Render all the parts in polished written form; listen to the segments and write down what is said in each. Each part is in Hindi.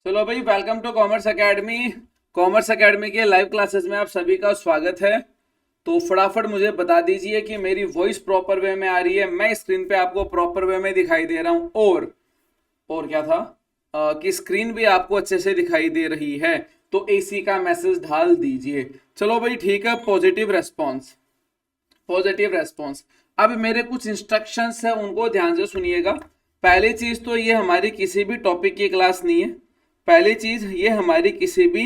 चलो भाई, welcome to commerce academy. Commerce academy के लाइव क्लासेस में आप सभी का स्वागत है। तो फटाफट मुझे बता दीजिए कि मेरी वॉइस प्रॉपर वे में आ रही है, मैं स्क्रीन पे आपको प्रॉपर वे में दिखाई दे रहा हूं, और क्या था कि स्क्रीन भी आपको अच्छे से दिखाई दे रही है। तो एसी का मैसेज डाल दीजिए। चलो भाई ठीक है। Positive response, positive response. अब मेरे कुछ इंस्ट्रक्शंस है, उनको ध्यान से सुनिएगा। पहली चीज तो ये हमारी किसी भी टॉपिक की क्लास नहीं है। पहली चीज, ये हमारी किसी भी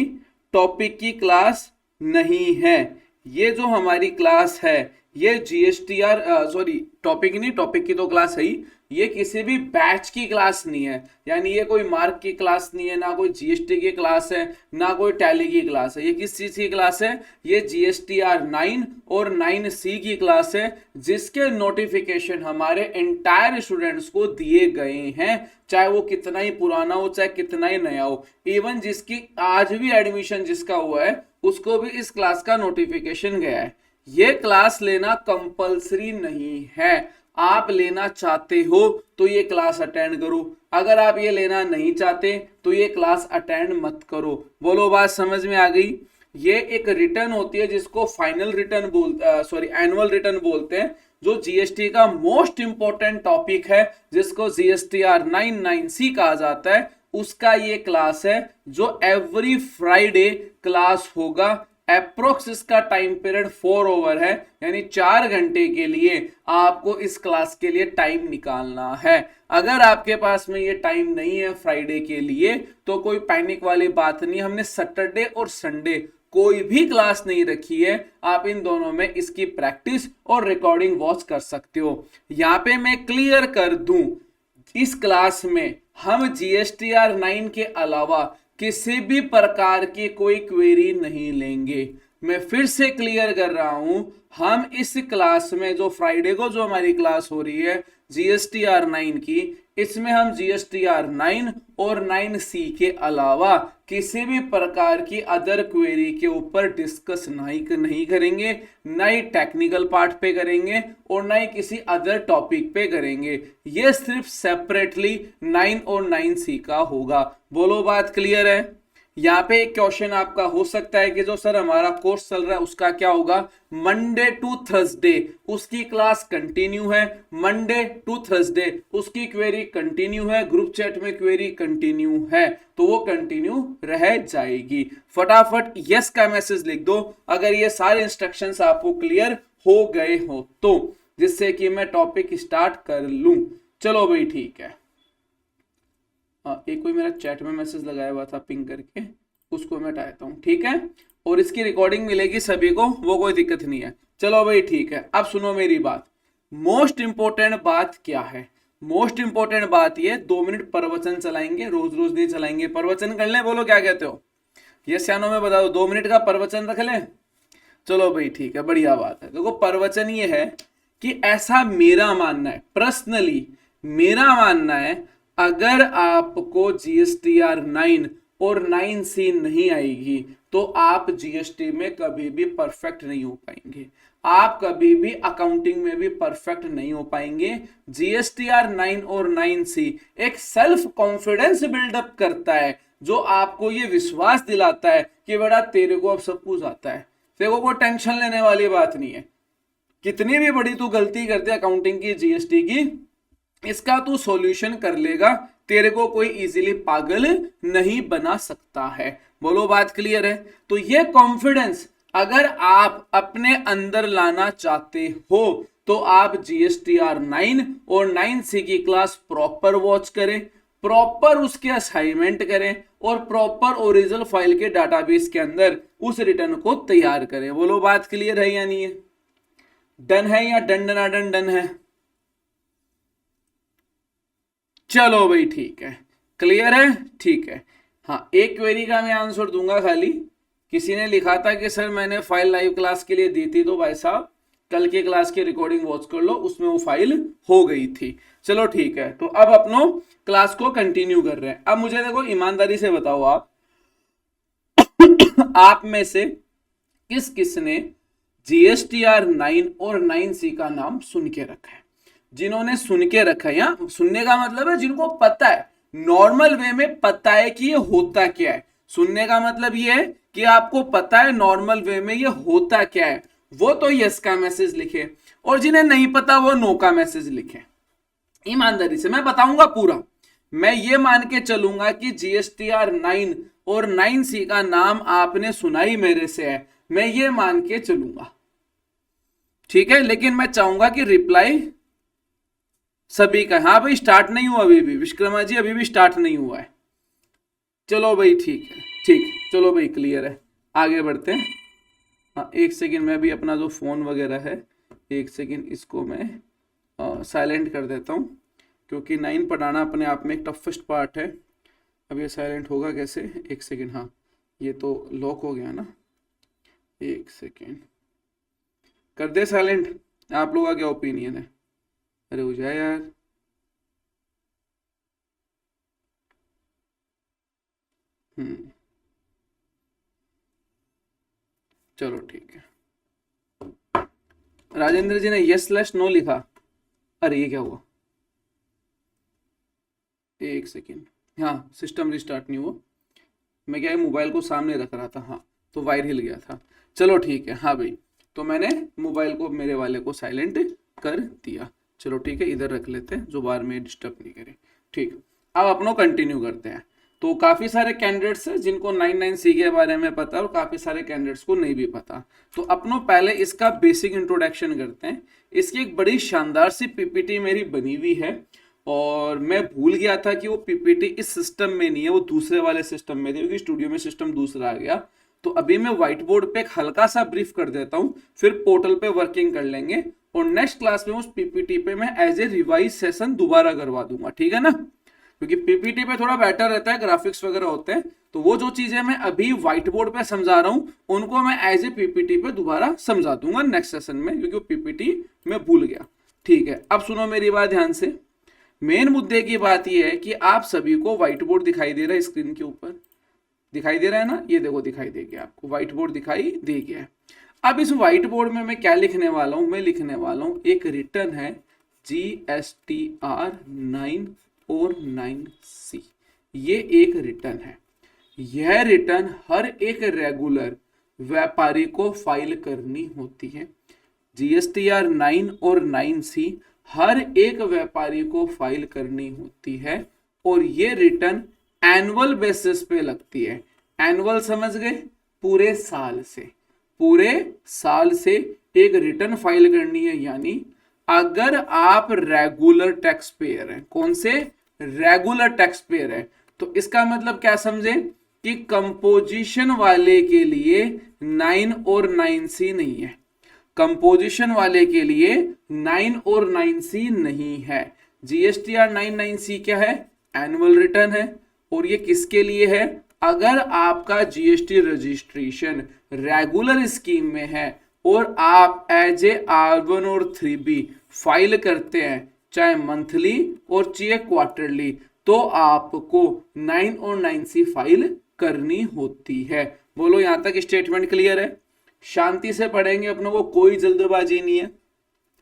टॉपिक की क्लास नहीं है। ये जो हमारी क्लास है, ये जीएसटीआर सॉरी, टॉपिक नहीं, टॉपिक की तो क्लास है ही। ये किसी भी बैच की क्लास नहीं है, यानी ये कोई मार्क की क्लास नहीं है, ना कोई जीएसटी की क्लास है, ना कोई टैली की क्लास है। ये किस चीज की क्लास है? ये जीएसटीआर 9 और 9C की क्लास है, जिसके नोटिफिकेशन हमारे एंटायर स्टूडेंट्स को दिए गए हैं, चाहे वो कितना ही पुराना हो, चाहे कितना ही नया हो। इवन जिसकी आज भी एडमिशन जिसका हुआ है, उसको भी इस क्लास का नोटिफिकेशन गया है। ये क्लास लेना कंपलसरी नहीं है। आप लेना चाहते हो तो ये क्लास अटेंड करो, अगर आप ये लेना नहीं चाहते तो ये क्लास अटेंड मत करो। बोलो, बात समझ में आ गई? ये एक रिटर्न होती है जिसको final return sorry annual return बोलते हैं, जो जीएसटी का मोस्ट इंपॉर्टेंट टॉपिक है, जिसको जीएसटीआर 9 कहा जाता है। उसका ये क्लास है जो एवरी फ्राइडे क्लास होगा। अप्रोक्स इसका टाइम पीरियड 4 ओवर है, यानी 4 घंटे के लिए आपको इस क्लास के लिए टाइम निकालना है। अगर आपके पास में ये टाइम नहीं है फ्राइडे के लिए, तो कोई पैनिक वाली बात नहीं। हमने सैटरडे और संडे कोई भी क्लास नहीं रखी है। आप इन दोनों में इसकी प्रैक्टिस और रिकॉर्डिंग वॉच कर सकते हो। यहां पे मैं क्लियर कर दूं, इस क्लास में हम जीएसटीआर 9 के अलावा किसी भी प्रकार की कोई क्वेरी नहीं लेंगे। मैं फिर से क्लियर कर रहा हूं, हम इस क्लास में जो फ्राइडे को जो हमारी क्लास हो रही है जीएसटीआर 9 की, इसमें हम जीएसटीआर 9 और 9C के अलावा किसी भी प्रकार की अदर क्वेरी के ऊपर डिस्कस नहीं करेंगे, ना ही टेक्निकल पार्ट पे करेंगे और ना ही किसी अदर टॉपिक पे करेंगे। ये सिर्फ सेपरेटली 9 और 9C का होगा। बोलो, बात क्लियर है? यहाँ पे एक क्वेश्चन आपका हो सकता है कि जो सर हमारा कोर्स चल रहा है उसका क्या होगा? मंडे टू थर्सडे उसकी क्लास कंटिन्यू है, मंडे टू थर्सडे उसकी क्वेरी कंटिन्यू है, ग्रुप चैट में क्वेरी कंटिन्यू है, तो वो कंटिन्यू रह जाएगी। फटाफट यस का मैसेज लिख दो अगर ये सारे इंस्ट्रक्शंस आपको क्लियर हो गए हो तो, जिससे कि मैं टॉपिक स्टार्ट कर लूं। चलो भाई ठीक है। एक कोई मेरा चैट में मैसेज लगाया हुआ था पिंग करके, उसको मैं हटाता हूँ, ठीक है? और इसकी रिकॉर्डिंग मिलेगी सभी को, वो कोई दिक्कत नहीं है। चलो भाई ठीक है, अब सुनो मेरी बात। मोस्ट इंपॉर्टेंट बात क्या है? मोस्ट इंपॉर्टेंट बात ये, 2 मिनट प्रवचन चलाएंगे, रोज रोज नहीं चलाएंगे। प्रवचन कर ले, बोलो क्या कहते हो? ये सियानों में बता दो, 2 मिनट का प्रवचन रख ले। चलो भाई ठीक है, बढ़िया बात है। देखो, प्रवचन ये है कि ऐसा मेरा मानना है, पर्सनली मेरा मानना है, अगर आपको जीएसटीआर 9 और 9C नहीं आएगी तो आप जीएसटी में कभी भी परफेक्ट नहीं हो पाएंगे, आप कभी भी अकाउंटिंग में भी परफेक्ट नहीं हो पाएंगे। जीएसटीआर 9 और 9C एक सेल्फ कॉन्फिडेंस बिल्डअप करता है, जो आपको ये विश्वास दिलाता है कि बेटा तेरे को अब सब कुछ आता है, तेरे को कोई टेंशन लेने वाली बात नहीं है। कितनी भी बड़ी तू गलती करते अकाउंटिंग की, जीएसटी की, इसका तू सॉल्यूशन कर लेगा, तेरे को कोई इजीली पागल नहीं बना सकता है। बोलो, बात क्लियर है? तो ये कॉन्फिडेंस अगर आप अपने अंदर लाना चाहते हो तो आप जीएसटीआर 9 और 9C की क्लास प्रॉपर वॉच करें, प्रॉपर उसके असाइनमेंट करें और प्रॉपर ओरिजिनल फाइल के डाटाबेस के अंदर उस रिटर्न को तैयार करें। बोलो, बात क्लियर है या नहीं है? डन है या डन है? चलो भाई ठीक है, क्लियर है? ठीक है। हाँ, एक क्वेरी का मैं आंसर दूंगा खाली। किसी ने लिखा था कि सर मैंने फाइल लाइव क्लास के लिए दी थी, तो भाई साहब कल के क्लास की रिकॉर्डिंग वॉच कर लो, उसमें वो फाइल हो गई थी। चलो ठीक है, तो अब अपनो क्लास को कंटिन्यू कर रहे हैं। अब मुझे देखो, ईमानदारी से बताओ, आप में से किस किस ने जीएसटीआर 9 और 9C का नाम सुन के रखा है? जिन्होंने सुन के रखा है, या सुनने का मतलब है जिनको पता है, नॉर्मल वे में पता है कि ये होता क्या है। सुनने का मतलब ये है कि आपको पता है नॉर्मल वे में ये होता क्या है, वो तो यस का मैसेज लिखे, और जिन्हें नहीं पता वो नो का मैसेज लिखे। ईमानदारी से मैं बताऊंगा पूरा। मैं ये मान के चलूंगा कि GSTR 9 और 9C का नाम आपने सुना ही मेरे से है, मैं ये मान के चलूंगा, ठीक है। लेकिन मैं चाहूंगा कि रिप्लाई सभी का, हाँ भाई स्टार्ट नहीं हुआ अभी भी, विश्वकर्मा जी अभी भी स्टार्ट नहीं हुआ है। चलो भाई ठीक है, ठीक, चलो भाई क्लियर है, आगे बढ़ते हैं। हाँ एक सेकेंड, मैं भी अपना जो फोन वगैरह है, एक सेकेंड इसको मैं साइलेंट कर देता हूँ, क्योंकि 9 पढ़ाना अपने आप में एक टफेस्ट पार्ट है। अब ये साइलेंट होगा कैसे, एक सेकेंड, हाँ ये तो लॉक हो गया ना, एक सेकेंड कर दे साइलेंट। आप लोगों का क्या ओपिनियन है? अरे हो जाए यार। चलो ठीक है। राजेंद्र जी ने यस/नो लिखा। अरे ये क्या हुआ, एक सेकेंड, हाँ सिस्टम रिस्टार्ट नहीं हुआ, मैं क्या मोबाइल को सामने रख रहा था, हाँ तो वायर हिल गया था। चलो ठीक है, हाँ भाई तो मैंने मोबाइल को मेरे वाले को साइलेंट कर दिया। चलो ठीक है, इधर रख लेते हैं जो बार में डिस्टर्ब नहीं करे। ठीक, अब अपनों कंटिन्यू करते हैं। तो काफ़ी सारे कैंडिडेट्स हैं जिनको 9/9C के बारे में पता है और काफ़ी सारे कैंडिडेट्स को नहीं भी पता। तो अपनों पहले इसका बेसिक इंट्रोडक्शन करते हैं। इसकी एक बड़ी शानदार सी पीपीटी मेरी बनी हुई है, और मैं भूल गया था कि वो पीपीटी इस सिस्टम में नहीं है, वो दूसरे वाले सिस्टम में थी, क्योंकि स्टूडियो में सिस्टम दूसरा आ गया। तो अभी मैं व्हाइट बोर्ड पे एक हल्का सा ब्रीफ कर देता हूँ, फिर पोर्टल पे वर्किंग कर लेंगे, और नेक्स्ट क्लास में उस पीपीटी पे मैं एज ए रिवाइज सेशन दोबारा करवा दूंगा, ठीक है ना। क्योंकि पीपीटी पे थोड़ा बेटर रहता है, ग्राफिक्स वगैरह होते हैं, तो वो जो चीजें मैं अभी व्हाइट बोर्ड पे समझा रहा हूँ उनको मैं एज ए पीपीटी पे दोबारा समझा दूंगा नेक्स्ट सेशन में, क्योंकि वो पीपीटी मैं भूल गया। ठीक है, अब सुनो मेरी बात ध्यान से। मेन मुद्दे की बात यह है कि आप सभी को व्हाइट बोर्ड दिखाई दे रहा है, स्क्रीन के ऊपर दिखाई दे रहा है ना, ये देखो दिखाई दे गया आपको, व्हाइट बोर्ड दिखाई दे गया है। अब इस व्हाइट बोर्ड में मैं क्या लिखने वाला हूं, मैं लिखने वाला हूं एक रिटर्न है GSTR 9 और 9C। ये एक रिटर्न है, यह रिटर्न हर एक रेगुलर व्यापारी को फाइल करनी होती है। GSTR 9 और 9C हर एक व्यापारी को फाइल करनी होती है, और ये रिटर्न एनुअल बेसिस पे लगती है। एनुअल समझ गए, पूरे साल से, पूरे साल से एक रिटर्न फाइल करनी है। यानी अगर आप रेगुलर टैक्स पेयर हैं, कौन से रेगुलर टैक्स पेयर है, तो इसका मतलब क्या समझे कि कंपोजिशन वाले के लिए 9 और 9C नहीं है, कंपोजिशन वाले के लिए 9 और 9C नहीं है। GSTR 9 9C क्या है, एनुअल रिटर्न है, और ये किसके लिए है, अगर आपका GST रजिस्ट्रेशन रेगुलर स्कीम में है और आप एज ए R1 और 3B फाइल करते हैं, चाहे मंथली और चाहे क्वार्टरली, तो आपको 9 और 9C फाइल करनी होती है। बोलो यहां तक स्टेटमेंट क्लियर है? शांति से पढ़ेंगे अपनों को, कोई जल्दबाजी नहीं है,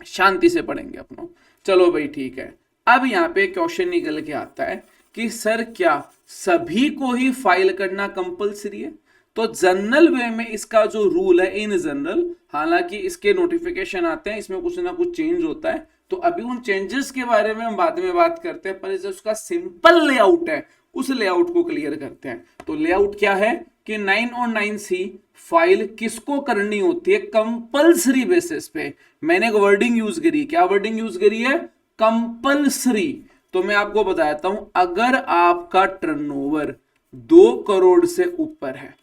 शांति से पढ़ेंगे अपनों। चलो भाई ठीक है। अब यहाँ पे क्वेश्चन निकल के आता है कि सर क्या सभी को ही फाइल करना कंपलसरी है? तो जनरल वे में इसका जो रूल है, इन जनरल, हालांकि इसके नोटिफिकेशन आते हैं, इसमें कुछ ना कुछ चेंज होता है, तो अभी उन चेंजेस के बारे में हम बाद में बात करते हैं, पर जो उसका सिंपल लेआउट है उस लेआउट को क्लियर करते हैं। तो लेआउट क्या है कि 9 और 9C फाइल किसको करनी होती है, कंपलसरी बेसिस पे। मैंने एक वर्डिंग यूज करी, क्या वर्डिंग यूज करी है, कंपलसरी। तो मैं आपको बताता हूं, अगर आपका टर्नओवर 2 करोड़ से ऊपर है,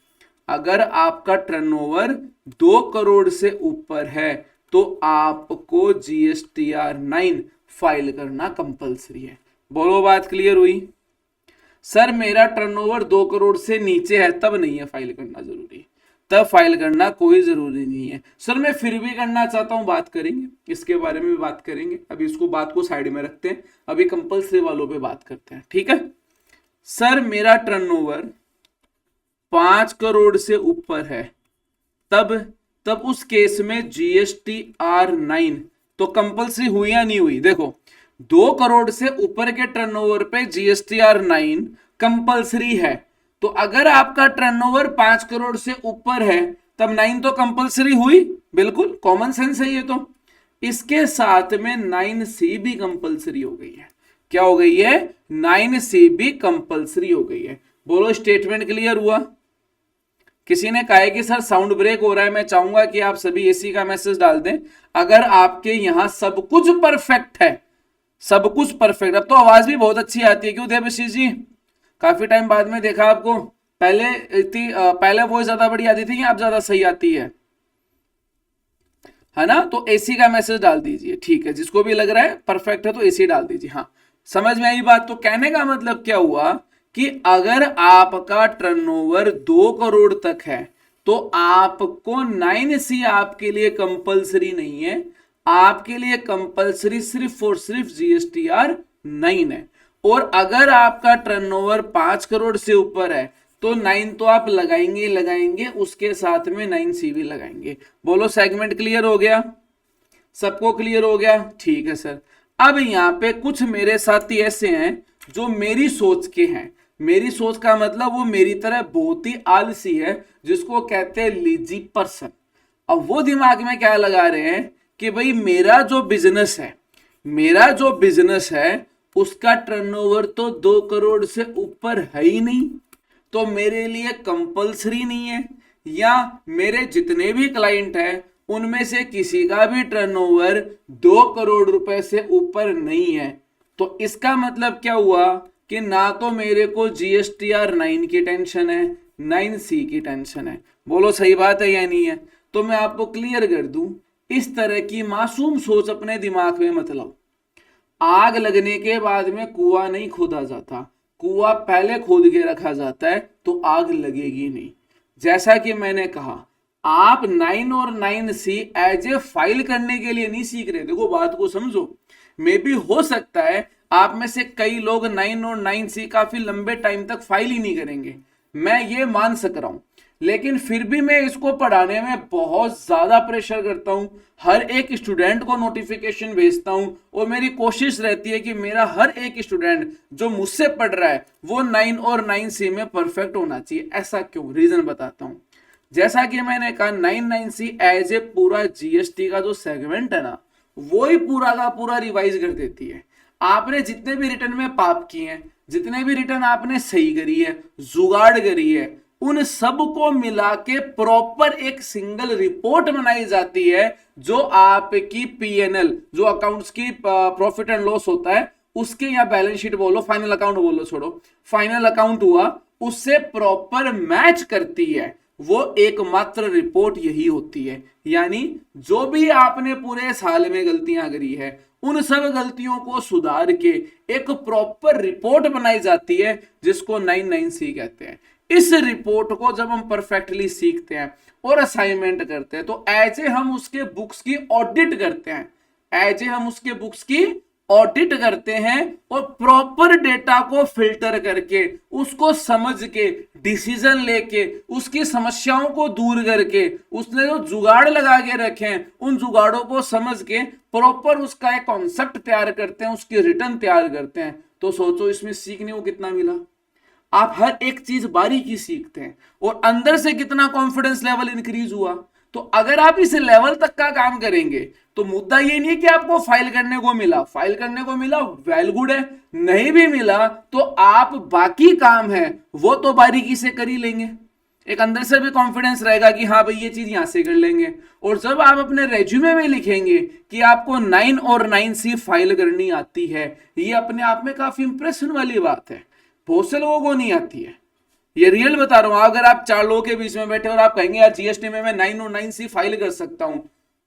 अगर आपका टर्नओवर 2 करोड़ से ऊपर है, तो आपको GSTR 9 फाइल करना कंपलसरी है। बोलो बात क्लियर हुई? सर मेरा टर्नओवर 2 करोड़ से नीचे है, तब नहीं है फाइल करना जरूरी, तब फाइल करना कोई जरूरी नहीं है। सर मैं फिर भी करना चाहता हूं, बात करेंगे इसके बारे में भी बात करेंगे, अभी इसको बात को साइड में रखते हैं, अभी कंपलसरी वालों पे बात करते हैं, ठीक है। सर मेरा टर्नओवर 5 करोड़ से ऊपर है, तब उस केस में GSTR 9 तो कंपलसरी हुई या नहीं हुई? देखो 2 करोड़ से ऊपर के टर्नओवर पे जीएसटीआर 9 कंपलसरी है। तो अगर आपका टर्नओवर 5 करोड़ से ऊपर है तब 9 तो कंपलसरी हुई, बिल्कुल कॉमन सेंस है ये तो। इसके साथ में 9C भी कंपलसरी हो गई है। क्या हो गई है? 9C भी कंपलसरी हो गई है। बोलो स्टेटमेंट क्लियर हुआ? किसी ने कहा है कि सर साउंड ब्रेक हो रहा है, मैं चाहूंगा कि आप सभी एसी का मैसेज डाल दें अगर आपके यहां सब कुछ परफेक्ट है, सब कुछ परफेक्ट। अब तो आवाज भी बहुत अच्छी आती है, क्यों देवशीष जी? काफी टाइम बाद में देखा आपको, पहले इतनी पहले वॉइस ज्यादा बड़ी आती थी, अब ज्यादा सही आती है ना? तो एसी का मैसेज डाल दीजिए, ठीक है। जिसको भी लग रहा है परफेक्ट है तो एसी डाल दीजिए। हाँ, समझ में आई बात? तो कहने का मतलब क्या हुआ कि अगर आपका टर्नओवर 2 करोड़ तक है तो आपको 9C आपके लिए कंपलसरी नहीं है, आपके लिए कंपलसरी सिर्फ और सिर्फ जीएसटीआर 9 है। और अगर आपका टर्नओवर 5 करोड़ से ऊपर है तो 9 तो आप लगाएंगे लगाएंगे, उसके साथ में 9C भी लगाएंगे। बोलो सेगमेंट क्लियर हो गया? सबको क्लियर हो गया? ठीक है सर। अब यहाँ पे कुछ मेरे साथी ऐसे हैं जो मेरी सोच के हैं। मेरी सोच का मतलब वो मेरी तरह बहुत ही आलसी है, जिसको कहते हैं लीजी पर्सन। अब वो दिमाग में क्या लगा रहे हैं कि भाई मेरा जो बिजनेस है, मेरा जो बिजनेस है उसका टर्नओवर तो 2 करोड़ से ऊपर है ही नहीं, तो मेरे लिए कंपलसरी नहीं है, या मेरे जितने भी क्लाइंट हैं उनमें से किसी का भी टर्नओवर 2 करोड़ रुपए से ऊपर नहीं है। तो इसका मतलब क्या हुआ कि ना तो मेरे को जीएसटीआर 9 की टेंशन है, 9C की टेंशन है। बोलो सही बात है या नहीं है? तो मैं आपको क्लियर कर दूं, इस तरह की मासूम सोच अपने दिमाग में मत लाओ। आग लगने के बाद में कुआं नहीं खोदा जाता, कुआं पहले खोद के रखा जाता है तो आग लगेगी नहीं। जैसा कि मैंने कहा, आप 9 और 9C एज ए फाइल करने के लिए नहीं सीख रहे। देखो बात को समझो, मे भी हो सकता है आप में से कई लोग 9 और 9C काफी लंबे टाइम तक फाइल ही नहीं करेंगे, मैं ये मान सक रहा हूं, लेकिन फिर भी मैं इसको पढ़ाने में बहुत ज्यादा प्रेशर करता हूं, हर एक स्टूडेंट को नोटिफिकेशन भेजता हूं, और मेरी कोशिश रहती है कि मेरा हर एक स्टूडेंट जो मुझसे पढ़ रहा है वो 9 और 9C में परफेक्ट होना चाहिए। ऐसा क्यों? रीजन बताता हूं। जैसा कि मैंने कहा, 9C एज ए पूरा जीएसटी का जो सेगमेंट है ना, वो ही पूरा का पूरा रिवाइज कर देती है। आपने जितने भी रिटर्न में पाप किए हैं, जितने भी रिटर्न आपने सही करी है, जुगाड़ करी है, उन सब को मिला के प्रॉपर एक सिंगल रिपोर्ट बनाई जाती है, जो आपकी पीएनएल, जो अकाउंट्स की प्रॉफिट एंड लॉस होता है उसके, या बैलेंस शीट बोलो, फाइनल अकाउंट बोलो, छोड़ो, फाइनल अकाउंट हुआ, उससे प्रॉपर मैच करती है। वो एकमात्र रिपोर्ट यही होती है। यानी जो भी आपने पूरे साल में गलतियां करी है, उन सब गलतियों को सुधार के एक प्रॉपर रिपोर्ट बनाई जाती है, जिसको 9C कहते हैं। इस रिपोर्ट को जब हम परफेक्टली सीखते हैं और असाइनमेंट करते हैं, तो ऐसे हम उसके बुक्स की ऑडिट करते हैं, ऐसे हम उसके बुक्स की ऑडिट करते हैं, और प्रॉपर डेटा को फिल्टर करके, उसको समझ के, डिसीजन लेके, उसकी समस्याओं को दूर करके, उसने जो जुगाड़ लगा के रखे हैं उन जुगाड़ों को समझ के प्रॉपर उसका एक कॉन्सेप्ट तैयार करते हैं, उसकी रिटर्न तैयार करते हैं। तो सोचो इसमें सीखने को कितना मिला। आप हर एक चीज बारीकी सीखते हैं और अंदर से कितना कॉन्फिडेंस लेवल इंक्रीज हुआ। तो अगर आप इस लेवल तक का काम करेंगे तो मुद्दा ये नहीं है कि आपको फाइल करने को मिला, फाइल करने को मिला वेल गुड है, नहीं भी मिला तो आप बाकी काम है वो तो बारीकी से कर ही लेंगे। एक अंदर से भी कॉन्फिडेंस रहेगा कि हाँ भाई ये चीज यहां से कर लेंगे। और जब आप अपने रेज्यूमे में लिखेंगे कि आपको 9 और 9C फाइल करनी आती है, ये अपने आप में काफी इंप्रेशन वाली बात है। बहुत से लोगों को नहीं आती है, ये रियल बता रहा हूं। अगर आप 4 लोगों के बीच में बैठे और आप कहेंगे यार जीएसटी में मैं 9 और 9C फाइल कर सकता हूं,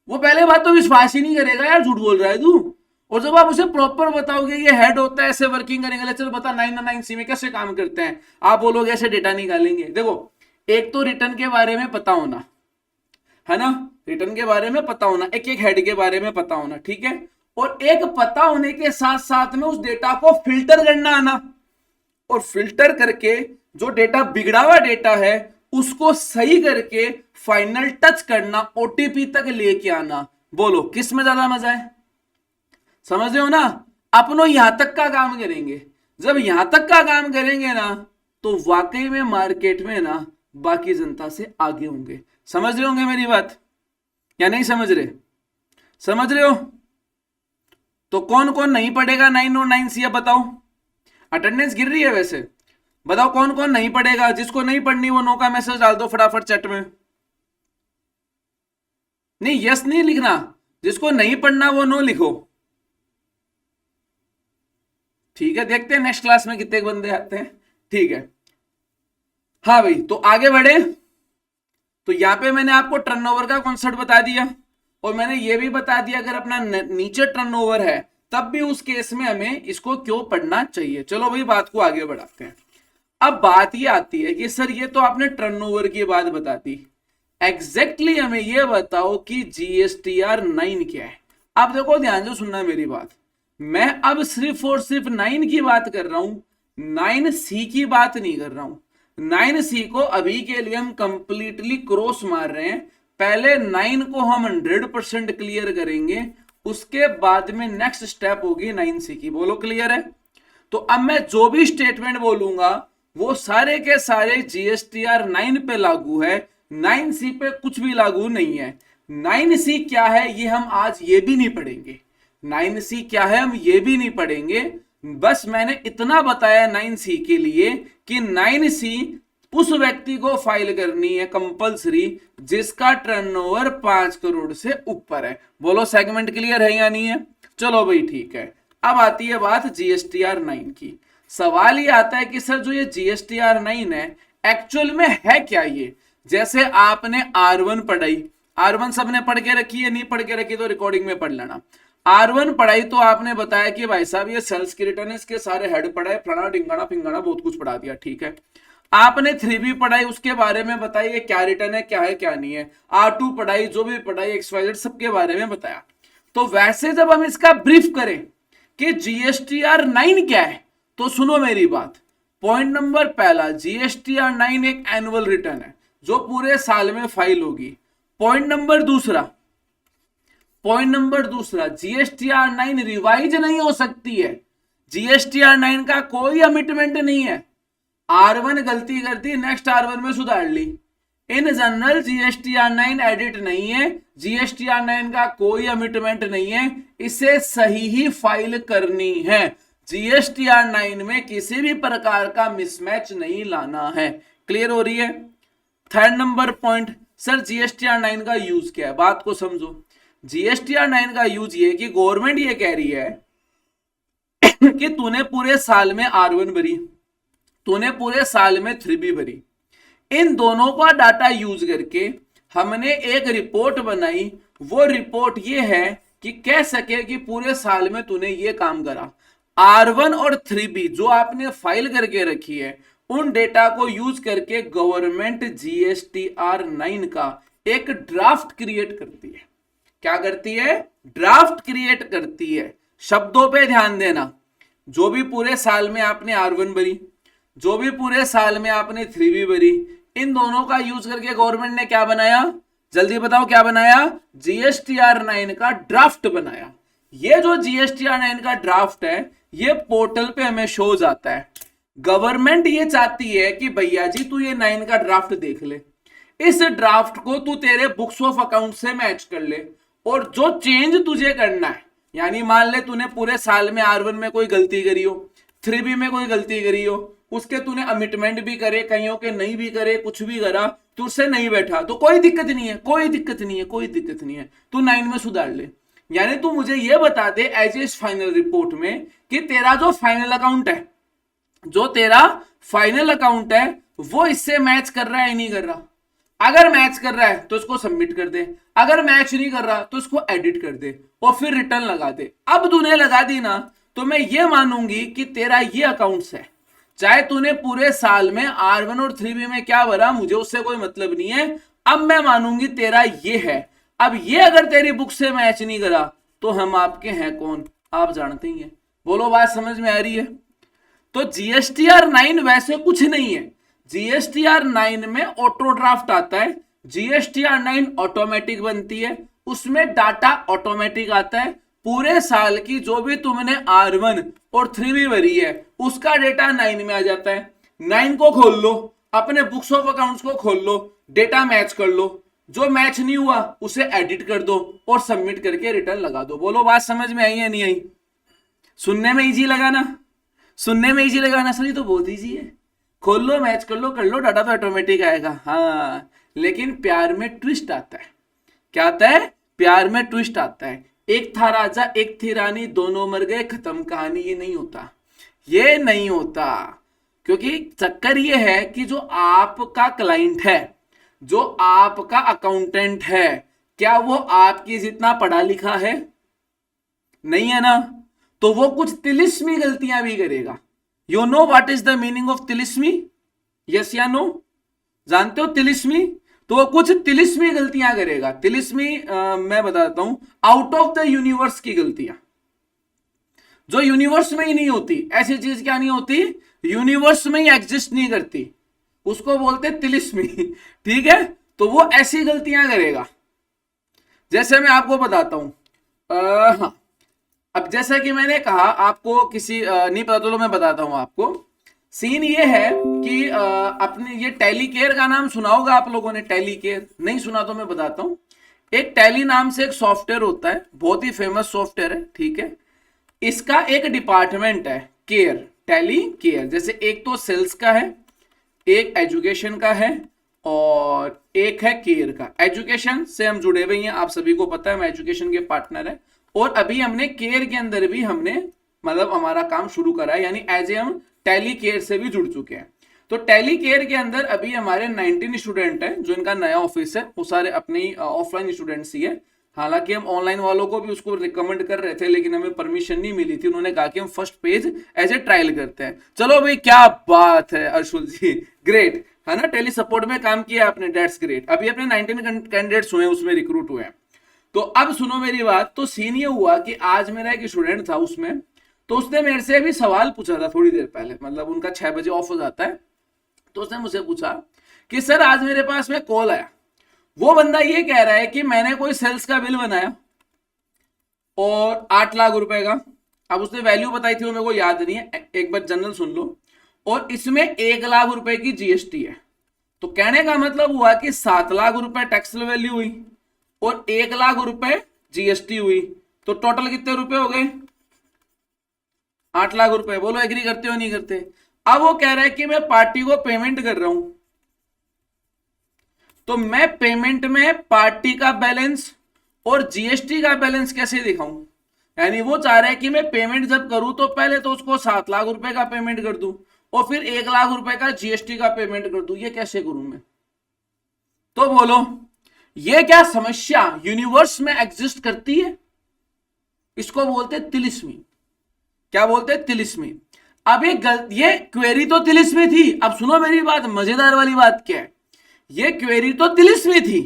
वो पहले बात तो विश्वास ही नहीं करेगा, यार झूठ बोल रहा है तू। और जब आप उसे प्रॉपर बताओगे ये हेड होता है, ऐसे वर्किंग करेंगे, चलो बता 9 और 9C में कैसे काम करते हैं, आप बोलोगे ऐसे डेटा निकालेंगे। देखो, एक तो रिटर्न के बारे में पता होना है ना, रिटर्न के बारे में पता होना, एक एक हेड के बारे में पता होना, ठीक है। और एक पता होने के साथ साथ में उस डेटा को फिल्टर करना आना, और फिल्टर करके जो डेटा बिगड़ा हुआ डेटा है उसको सही करके फाइनल टच करना, ओटीपी तक लेके आना। बोलो किस में ज्यादा मजा है? समझ रहे हो ना? अपनों यहां तक का काम करेंगे। जब यहां तक का काम करेंगे ना तो वाकई में मार्केट में ना बाकी जनता से आगे होंगे। समझ रहे होंगे मेरी बात या नहीं समझ रहे? समझ रहे हो? तो कौन कौन नहीं पढ़ेगा 9 और 9C? बताओ, अटेंडेंस गिर रही है वैसे। बताओ कौन कौन नहीं पढ़ेगा? जिसको नहीं पढ़नी वो नो का मैसेज डाल दो फटाफट चैट में। नहीं, यस नहीं लिखना, जिसको नहीं पढ़ना वो नो लिखो। ठीक है, देखते हैं नेक्स्ट क्लास में कितने बंदे आते हैं। ठीक है, हाँ भाई, तो आगे बढ़े। तो यहां पे मैंने आपको टर्नओवर का कॉन्सेप्ट बता दिया और मैंने ये भी बता दिया अगर अपना नीचे टर्नओवर है तब भी उस केस में हमें इसको क्यों पढ़ना चाहिए। चलो भाई बात को आगे बढ़ाते हैं। अब बात ये आती है कि सर ये तो आपने टर्नओवर की बात बता दी, एग्जैक्टली हमें ये बताओ कि जीएसटीआर 9 क्या है। अब देखो ध्यान से सुनना मेरी बात, मैं अब सिर्फ और सिर्फ 9 की बात कर रहा हूं, 9C की बात नहीं कर रहा हूं। 9C को अभी के लिए हम कंप्लीटली क्रॉस मार रहे हैं। पहले 9 को हम 100% क्लियर करेंगे, उसके बाद में नेक्स्ट स्टेप होगी 9C की। बोलो क्लियर है? तो अब मैं जो भी स्टेटमेंट बोलूंगा वो सारे के सारे जीएसटीआर 9 पे लागू है, 9C पे कुछ भी लागू नहीं है। 9C क्या है ये हम आज ये भी नहीं पढ़ेंगे। 9C क्या है हम ये भी नहीं पढ़ेंगे। बस मैंने इतना बताया 9C के लिए कि 9C उस व्यक्ति को फाइल करनी है कंपलसरी जिसका टर्नओवर 5 करोड़ से ऊपर है। बोलो सेगमेंट क्लियर है या नहीं है? चलो भाई ठीक है। अब आती है बात जीएसटीआर 9 की। सवाल ये आता है कि सर जो ये जीएसटीआर 9 है एक्चुअल में है क्या ये? जैसे आपने R1 पढ़ाई, R1 सबने पढ़ के रखी है, नहीं पढ़ के रखी तो रिकॉर्डिंग में पढ़ लेना। R1 पढ़ाई तो आपने बताया कि भाई साहब ये सेल्स की रिटर्न, इसके सारे हेड पढ़ाए, फलाना ढिंगाना पिंगाना बहुत कुछ पढ़ा दिया। ठीक है, आपने 3B पढ़ाई, उसके बारे में बताइए क्या रिटर्न है, क्या है क्या नहीं है। R2 पढ़ाई, जो भी पढ़ाई XYZ सबके बारे में बताया। तो वैसे जब हम इसका ब्रीफ करें कि जीएसटीआर 9 क्या है तो सुनो मेरी बात। पॉइंट नंबर पहला, जीएसटीआर 9 एक एनुअल रिटर्न है जो पूरे साल में फाइल होगी। पॉइंट नंबर दूसरा, जीएसटीआर 9 रिवाइज नहीं हो सकती है। जीएसटीआर 9 का कोई अमिटमेंट नहीं है। R1 गलती कर दी, नेक्स्ट R1 में सुधार ली। इन जनरल जीएसटीआर 9 एडिट नहीं है, जीएसटीआर 9 का कोई अमिटमेंट नहीं है, इसे सही ही फाइल करनी है। जीएसटीआर 9 में किसी भी प्रकार का मिसमैच नहीं लाना है। क्लियर हो रही है? Third number point, sir GSTR 9 का यूज क्या है? बात को समझो। जीएसटीआर 9 का यूज ये कि गवर्नमेंट ये कह रही है कि तूने पूरे साल में R1 भरी, तूने पूरे साल में 3B भरी, इन दोनों का डाटा यूज करके हमने एक रिपोर्ट बनाई। वो रिपोर्ट ये है कि कह सके कि पूरे साल में तूने ये काम करा। R1 और 3B जो आपने फाइल करके रखी है उन डेटा को यूज करके गवर्नमेंट जीएसटीआर 9 का एक ड्राफ्ट क्रिएट करती है। क्या करती है? ड्राफ्ट क्रिएट करती है। शब्दों पे ध्यान देना। जो भी पूरे साल में आपने R1 भरी, जो भी पूरे साल में आपने 3B भरी, इन दोनों का यूज करके गवर्नमेंट ने क्या बनाया? जल्दी बताओ क्या बनाया? जीएसटीआर 9 का ड्राफ्ट बनाया। ये जो जीएसटीआर 9 का ड्राफ्ट है ये पोर्टल पे हमें शो जाता है। गवर्नमेंट ये चाहती है कि भैया जी तू ये 9 का ड्राफ्ट देख ले, इस ड्राफ्ट को तू तेरे बुक्स ऑफ अकाउंट से मैच कर ले और जो चेंज तुझे करना है, यानी मान ले तूने पूरे साल में R1 में कोई गलती करी हो, 3B में कोई गलती करी हो, उसके तूने अमिटमेंट भी करे, कईयों के नहीं भी करे, कुछ भी करा, तुझसे नहीं बैठा तो कोई दिक्कत नहीं है, कोई दिक्कत नहीं है, कोई दिक्कत नहीं है, तू 9 में सुधार ले। यानी तू मुझे ये बता दे एज ए फाइनल रिपोर्ट में कि तेरा जो फाइनल अकाउंट है, जो तेरा फाइनल अकाउंट है वो इससे मैच कर रहा है या नहीं कर रहा। अगर मैच कर रहा है तो इसको सबमिट कर दे, अगर मैच नहीं कर रहा तो इसको एडिट कर दे और फिर रिटर्न लगा दे। अब तूने लगा दी ना तो मैं ये मानूंगी कि तेरा ये अकाउंट्स है। चाहे तूने पूरे साल में R1 और 3B में क्या भरा मुझे उससे कोई मतलब नहीं है, अब मैं मानूंगी तेरा ये है। अब ये अगर तेरी बुक से मैच नहीं करा तो हम आपके हैं कौन? आप जानते ही हैं। बोलो बात समझ में आ रही है? तो जीएसटीआर 9 वैसे कुछ नहीं है। जीएसटीआर 9 में ऑटो ड्राफ्ट आता है, जीएसटीआर 9 ऑटोमेटिक बनती है, उसमें डाटा ऑटोमेटिक आता है, पूरे साल की जो भी तुमने R1 और 3B भरी है उसका डेटा 9 में आ जाता है। 9 को खोल लो, अपने बुक्स ऑफ अकाउंट्स को खोल लो, डेटा मैच कर लो, जो मैच नहीं हुआ उसे एडिट कर दो और सबमिट करके रिटर्न लगा दो। बोलो बात समझ में आई या नहीं आई? सुनने में इजी लगा ना? सुनने में इजी लगा ना? सर ये तो बहुत इजी है, खोल लो, मैच कर लो, कर लो, डाटा तो ऑटोमेटिक आएगा। हाँ, लेकिन प्यार में ट्विस्ट आता है। क्या आता है? प्यार में ट्विस्ट आता है। एक था राजा एक थी रानी, दोनों मर गए, खत्म कहानी। ये नहीं होता, ये नहीं होता। क्योंकि चक्कर ये है कि जो आपका क्लाइंट है, जो आपका अकाउंटेंट है, क्या वो आपकी जितना पढ़ा लिखा है? नहीं है ना? तो वो कुछ तिलिस्मी गलतियां भी करेगा। You know what is the meaning of तिलिस्मी? यस या नो? जानते हो तिलिस्मी? तो वो कुछ तिलिस्मी गलतियां करेगा। तिलिस्मी मैं बताता हूं, आउट ऑफ द यूनिवर्स की गलतियां, जो यूनिवर्स में ही नहीं होती। ऐसी चीज क्या नहीं होती? यूनिवर्स में ही एग्जिस्ट नहीं करती, उसको बोलते तिलिस्मी। ठीक है, तो वो ऐसी गलतियां करेगा। जैसे मैं आपको बताता हूं, हाँ, अब जैसा कि मैंने कहा आपको किसी नहीं पता तो मैं बताता हूं आपको। सीन ये है कि अपने ये टैली केयर का नाम सुना होगा आप लोगों ने। टैली केयर नहीं सुना तो मैं बताता हूं। एक टैली नाम से एक सॉफ्टवेयर होता है, बहुत ही फेमस सॉफ्टवेयर है। ठीक है, इसका एक डिपार्टमेंट है केयर, टैली केयर। जैसे एक तो सेल्स का है, एक एजुकेशन का है और एक है केयर का। एजुकेशन से हम जुड़े हुए हैं, आप सभी को पता है, हम एजुकेशन के पार्टनर है। और अभी हमने केयर के अंदर भी हमने मतलब हमारा काम शुरू करा है, यानी एज ए हम टैली केयर से भी जुड़ चुके हैं। तो टैली केयर के अंदर अभी हमारे 19 स्टूडेंट हैं, जो इनका नया ऑफिस है, वो सारे अपने ऑफलाइन स्टूडेंट्स ही है। हालांकि हम ऑनलाइन वालों को भी उसको रिकमेंड कर रहे थे, लेकिन हमें परमिशन नहीं मिली थी। उन्होंने कहा कि हम first page as a trial करते हैं। चलो भाई, क्या बात है अर्शुल जी, ग्रेट है ना। टेली सपोर्ट में काम किया आपने, डेट्स ग्रेट। अभी अपने 19 कैंडिडेट्स हुए, उसमें रिक्रूट हुए हैं। तो अब सुनो मेरी बात। तो सीन ये हुआ कि आज मेरा एक स्टूडेंट था उसमें, तो उसने मेरे से अभी सवाल पूछा था थोड़ी देर पहले, मतलब उनका 6 बजे ऑफ हो जाता है। तो उसने मुझसे पूछा कि सर आज मेरे पास में कॉल आया, वो बंदा ये कह रहा है कि मैंने कोई सेल्स का बिल बनाया और 8 लाख रुपए का। अब उसने वैल्यू बताई थी, वो मेरे को याद नहीं है, एक बार जनरल सुन लो। और इसमें 1 लाख रुपए की जीएसटी है। तो कहने का मतलब हुआ कि 7 लाख रुपए टैक्सेबल वैल्यू हुई और 1 लाख रुपए जीएसटी हुई। तो टोटल कितने रुपए हो गए? 8 लाख रुपए। बोलो एग्री करते हो नहीं करते? अब वो कह रहा है कि मैं पार्टी को पेमेंट कर रहा हूं, तो मैं पेमेंट में पार्टी का बैलेंस और जीएसटी का बैलेंस कैसे दिखाऊं? यानी वो चाह रहा है कि मैं पेमेंट जब करूं तो पहले तो उसको 7 लाख रुपए का पेमेंट कर दूं और फिर 1 लाख रुपए का जीएसटी का पेमेंट कर दूं। ये कैसे करूं मैं? तो बोलो, ये क्या समस्या यूनिवर्स में एग्जिस्ट करती है? इसको बोलते तिलिस्मी। क्या बोलते? तिलिस्मी। अब ये क्वेरी तो तिलिस्मी थी। अब सुनो मेरी बात, मजेदार वाली बात क्या है, ये क्वेरी तो तिलिस्मी थी,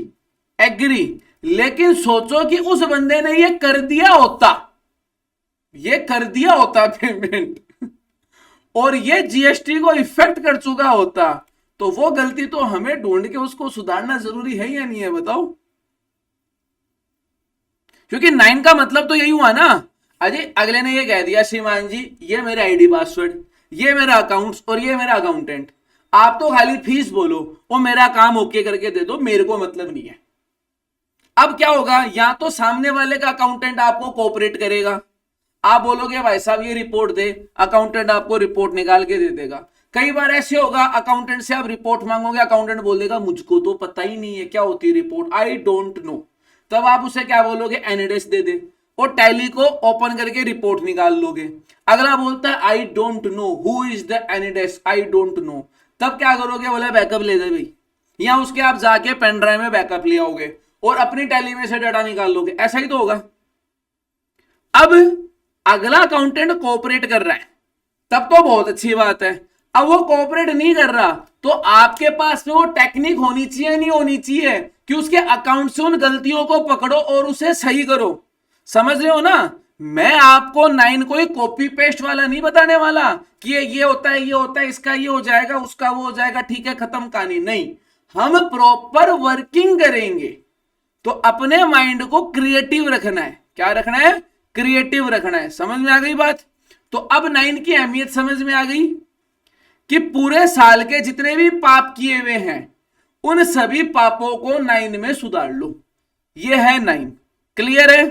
एग्री। लेकिन सोचो कि उस बंदे ने ये कर दिया होता, ये कर दिया होता पेमेंट और ये जीएसटी को इफेक्ट कर चुका होता, तो वो गलती तो हमें ढूंढ के उसको सुधारना जरूरी है या नहीं है? बताओ। क्योंकि 9 का मतलब तो यही हुआ ना। अजय अगले ने ये कह दिया, श्रीमान जी ये मेरा आईडी पासवर्ड, ये मेरा अकाउंट्स और ये मेरा अकाउंटेंट, आप तो खाली फीस बोलो और मेरा काम ओके करके दे दो, मेरे को मतलब नहीं है। अब क्या होगा? या तो सामने वाले का अकाउंटेंट आपको कोऑपरेट करेगा, आप बोलोगे भाई साहब ये रिपोर्ट दे, अकाउंटेंट आपको रिपोर्ट निकाल के दे देगा। कई बार ऐसे होगा, अकाउंटेंट से आप रिपोर्ट मांगोगे, अकाउंटेंट बोल देगा मुझको तो पता ही नहीं है क्या होती है रिपोर्ट, आई डोंट नो। तब आप उसे क्या बोलोगे? एनएडेस दे दे और टैली को ओपन करके रिपोर्ट निकाल लोगे। अगला बोलता है I don't know who is the एनएडेस, आई डोंट नो। तब क्या करोगे? बोले बैकअप ले दे भाई, या उसके आप जाके पेन ड्राइव में बैकअप ले आओगे और अपनी टैली में से डाटा निकाल लोगे। ऐसा ही तो होगा। अब अगला अकाउंटेंट कोऑपरेट कर रहा है, तब तो बहुत अच्छी बात है। अब वो कोऑपरेट नहीं कर रहा, तो आपके पास में वो टेक्निक होनी चाहिए नहीं होनी चाहिए कि उसके अकाउंट से उन गलतियों को पकड़ो और उसे सही करो। समझ रहे हो ना? मैं आपको 9 कोई कॉपी पेस्ट वाला नहीं बताने वाला कि ये होता है, ये होता है, इसका ये हो जाएगा, उसका वो हो जाएगा, ठीक है खत्म कहानी। नहीं, हम प्रॉपर वर्किंग करेंगे। तो अपने माइंड को क्रिएटिव रखना है। क्या रखना है? क्रिएटिव रखना है। समझ में आ गई बात? तो अब 9 की अहमियत समझ में आ गई कि पूरे साल के जितने भी पाप किए हुए हैं उन सभी पापों को 9 में सुधार लो। ये है 9। क्लियर है?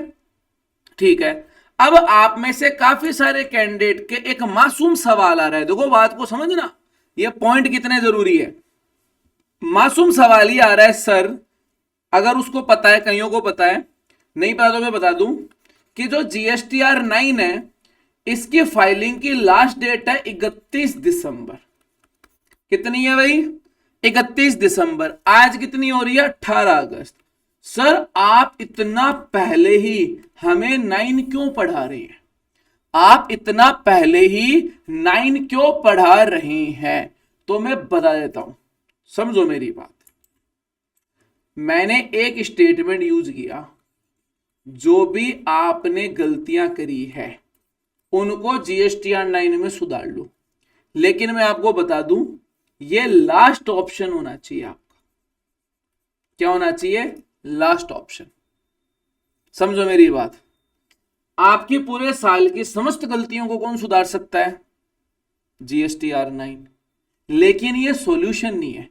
ठीक है। अब आप में से काफी सारे कैंडिडेट के एक मासूम सवाल आ रहा है। देखो बात को समझना, ये पॉइंट कितने जरूरी है। मासूम सवाल ही आ रहा है सर, अगर उसको पता है, कईयों को पता है, नहीं पता तो मैं बता दूं कि जो GSTR 9 है इसकी फाइलिंग की लास्ट डेट है 31 दिसंबर। कितनी है भाई? 31 दिसंबर। आज कितनी हो रही है? 18 अगस्त। सर आप इतना पहले ही हमें 9 क्यों पढ़ा रहे हैं? आप इतना पहले ही 9 क्यों पढ़ा रहे हैं? तो मैं बता देता हूं, समझो मेरी बात। मैंने एक स्टेटमेंट यूज किया, जो भी आपने गलतियां करी है उनको GSTR 9 में सुधार लो। लेकिन मैं आपको बता दूं, ये लास्ट ऑप्शन होना चाहिए आपका। क्या होना चाहिए? Last option. समझो मेरी बात। आपकी पूरे साल की समस्त गलतियों को कौन सुधार सकता है? GSTR 9। लेकिन ये सॉल्यूशन नहीं है,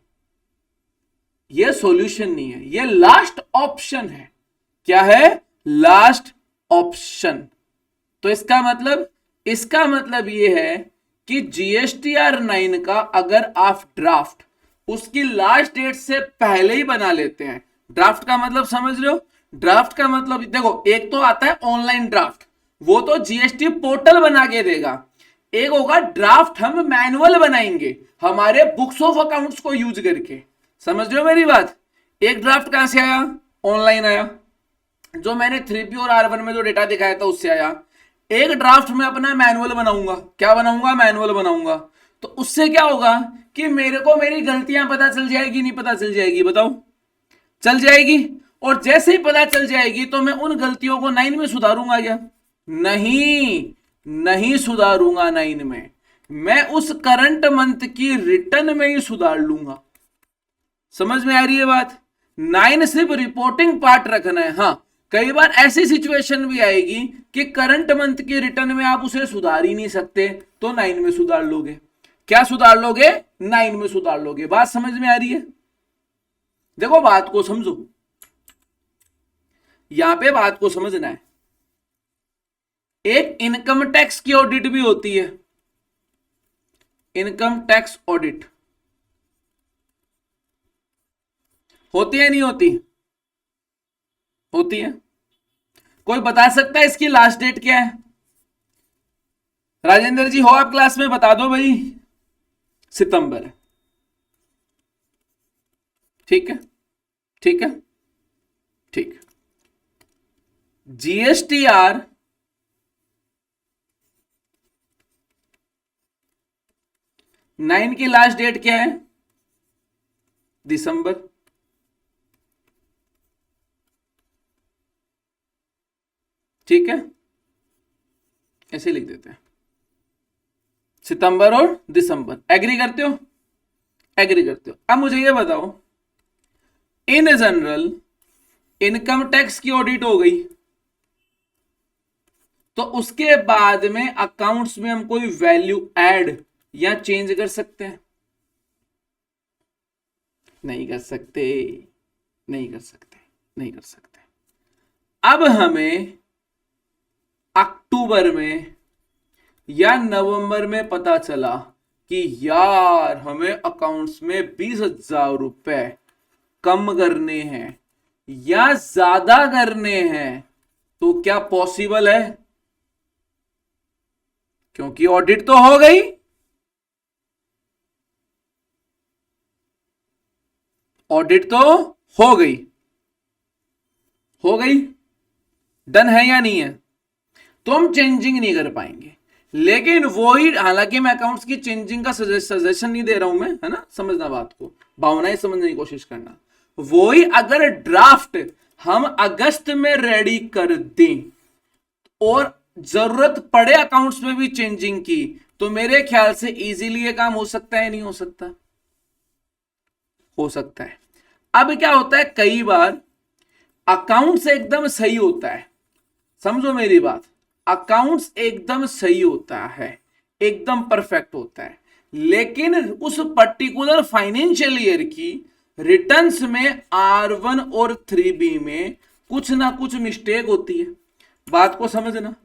ये सॉल्यूशन नहीं है, ये लास्ट ऑप्शन है। क्या है? Last option. तो इसका मतलब ये है कि GSTR 9 का अगर आप ड्राफ्ट उसकी लास्ट डेट से पहले ही बना लेते हैं, ड्राफ्ट का मतलब समझ रहे हो? ड्राफ्ट का मतलब देखो, एक तो आता है ऑनलाइन ड्राफ्ट, वो तो GST पोर्टल बना के देगा। एक होगा ड्राफ्ट हम मैनुअल बनाएंगे हमारे बुक्स ऑफ अकाउंट्स को यूज करके। समझ रहे हो मेरी बात? एक ड्राफ्ट कहां से आया? ऑनलाइन आया, जो मैंने 3P और R1 में जो डेटा दिखाया था उससे आया। एक ड्राफ्ट में अपना मैनुअल बनाऊंगा। क्या बनाऊंगा? मैनुअल बनाऊंगा। तो उससे क्या होगा कि मेरे को मेरी गलतियां पता चल जाएगी, नहीं पता चल जाएगी? बताओ। चल जाएगी। और जैसे ही पता चल जाएगी तो मैं उन गलतियों को 9 में सुधारूंगा क्या? नहीं सुधारूंगा 9 में। मैं उस करंट मंथ की रिटर्न में ही सुधार लूंगा। समझ में आ रही है बात? 9 सिर्फ रिपोर्टिंग पार्ट रखना है। हाँ, कई बार ऐसी सिचुएशन भी आएगी कि करंट मंथ की रिटर्न में आप उसे सुधार ही नहीं सकते, तो 9 में सुधार लोगे। क्या सुधार लोगे? 9 में सुधार लोगे। बात समझ में आ रही है? देखो बात को समझो, यहां पे बात को समझना है। एक इनकम टैक्स की ऑडिट भी होती है, इनकम टैक्स ऑडिट होती है, नहीं होती? होती है। कोई बता सकता है इसकी लास्ट डेट क्या है? राजेंद्र जी हो आप क्लास में? बता दो भाई। सितंबर है। ठीक है, ठीक है, ठीक। GSTR 9 की लास्ट डेट क्या है? दिसंबर। ठीक है, ऐसे लिख देते हैं, सितंबर और दिसंबर। एग्री करते हो? एग्री करते हो। अब मुझे ये बताओ, इन जनरल इनकम टैक्स की ऑडिट हो गई, तो उसके बाद में अकाउंट्स में हम कोई वैल्यू ऐड या चेंज कर सकते हैं? नहीं कर सकते, नहीं कर सकते, नहीं कर सकते। अब हमें अक्टूबर में या नवंबर में पता चला कि यार हमें अकाउंट्स में 20,000 रुपए कम करने हैं या ज्यादा करने हैं, तो क्या पॉसिबल है? क्योंकि ऑडिट तो हो गई, ऑडिट तो हो गई, हो गई, डन है या नहीं है? तो हम चेंजिंग नहीं कर पाएंगे। लेकिन वो ही, हालांकि मैं अकाउंट्स की चेंजिंग का सजेशन नहीं दे रहा हूं मैं, है ना, समझना बात को, भावनाएं समझने की कोशिश करना। वो ही अगर ड्राफ्ट हम अगस्त में रेडी कर दें और जरूरत पड़े अकाउंट्स में भी चेंजिंग की, तो मेरे ख्याल से इजीली ये काम हो सकता है, नहीं हो सकता? हो सकता है। अब क्या होता है, कई बार अकाउंट से एकदम सही होता है, समझो मेरी बात, अकाउंट्स एकदम सही होता है, एकदम परफेक्ट होता है, लेकिन उस पर्टिकुलर फाइनेंशियल ईयर की रिटर्न्स में R1 और 3B में कुछ ना कुछ मिस्टेक होती है। बात को समझना,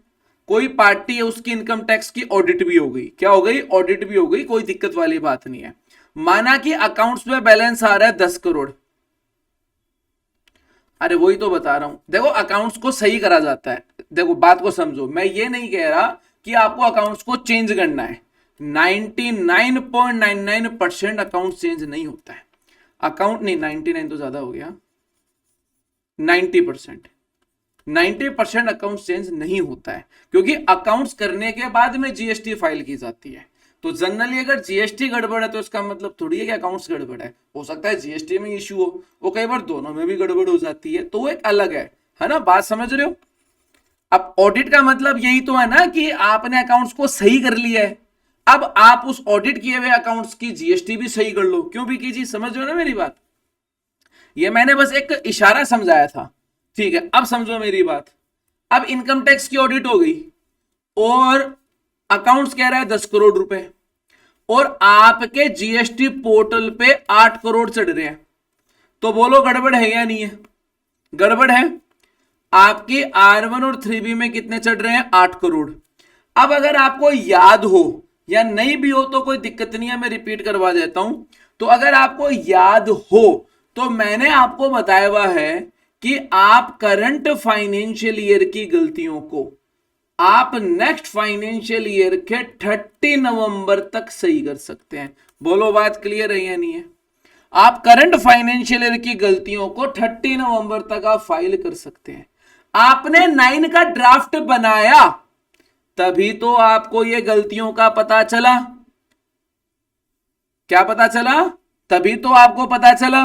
कोई पार्टी है उसकी इनकम टैक्स की ऑडिट भी हो गई, क्या हो गई, ऑडिट भी हो गई, कोई दिक्कत वाली बात नहीं है। माना कि अकाउंट्स में बैलेंस आ रहा है 10 करोड़, अरे वही तो बता रहा हूं, देखो अकाउंट्स को सही करा जाता है, देखो बात को समझो, मैं ये नहीं कह रहा कि आपको अकाउंट्स को चेंज करना है, 99.99% अकाउंट चेंज नहीं होता है, अकाउंट नहीं, 99 तो ज्यादा हो गया, 90% अकाउंट चेंज नहीं होता है, क्योंकि अकाउंट्स करने के बाद में जीएसटी फाइल की जाती है। तो जनरली अगर जीएसटी गड़बड़ है तो इसका मतलब थोड़ी है कि अकाउंट्स गड़बड़ है, हो सकता है जीएसटी में इश्यू हो, वो कई बार दोनों में भी गड़बड़ हो जाती है, तो वो एक अलग है ना, बात समझ रहे हो। अब ऑडिट का मतलब यही तो है ना कि आपने अकाउंट्स को सही कर लिया है, अब आप उस ऑडिट किए हुए अकाउंट्स की जीएसटी भी सही कर लो, क्यों भी कीजिए, समझ रहे हो ना मेरी बात। ये मैंने बस एक इशारा समझाया था, ठीक है, अब समझो मेरी बात। अब इनकम टैक्स की ऑडिट हो गई और अकाउंट्स कह रहा है 10 करोड़ रुपए और आपके जीएसटी पोर्टल पे 8 करोड़ चढ़ रहे हैं, तो बोलो गड़बड़ है या नहीं है, गड़बड़ है। आपकी R1 और 3B में कितने चढ़ रहे हैं, 8 करोड़। अब अगर आपको याद हो या नहीं भी हो तो कोई दिक्कत नहीं है, मैं रिपीट करवा देता हूं। तो अगर आपको याद हो तो मैंने आपको बताया हुआ है कि आप करंट फाइनेंशियल ईयर की गलतियों को आप नेक्स्ट फाइनेंशियल ईयर के 30 नवंबर तक सही कर सकते हैं। बोलो बात क्लियर है या नहीं है। आप करंट फाइनेंशियल ईयर की गलतियों को 30 नवंबर तक आप फाइल कर सकते हैं। आपने 9 का ड्राफ्ट बनाया तभी तो आपको ये गलतियों का पता चला, क्या पता चला, तभी तो आपको पता चला,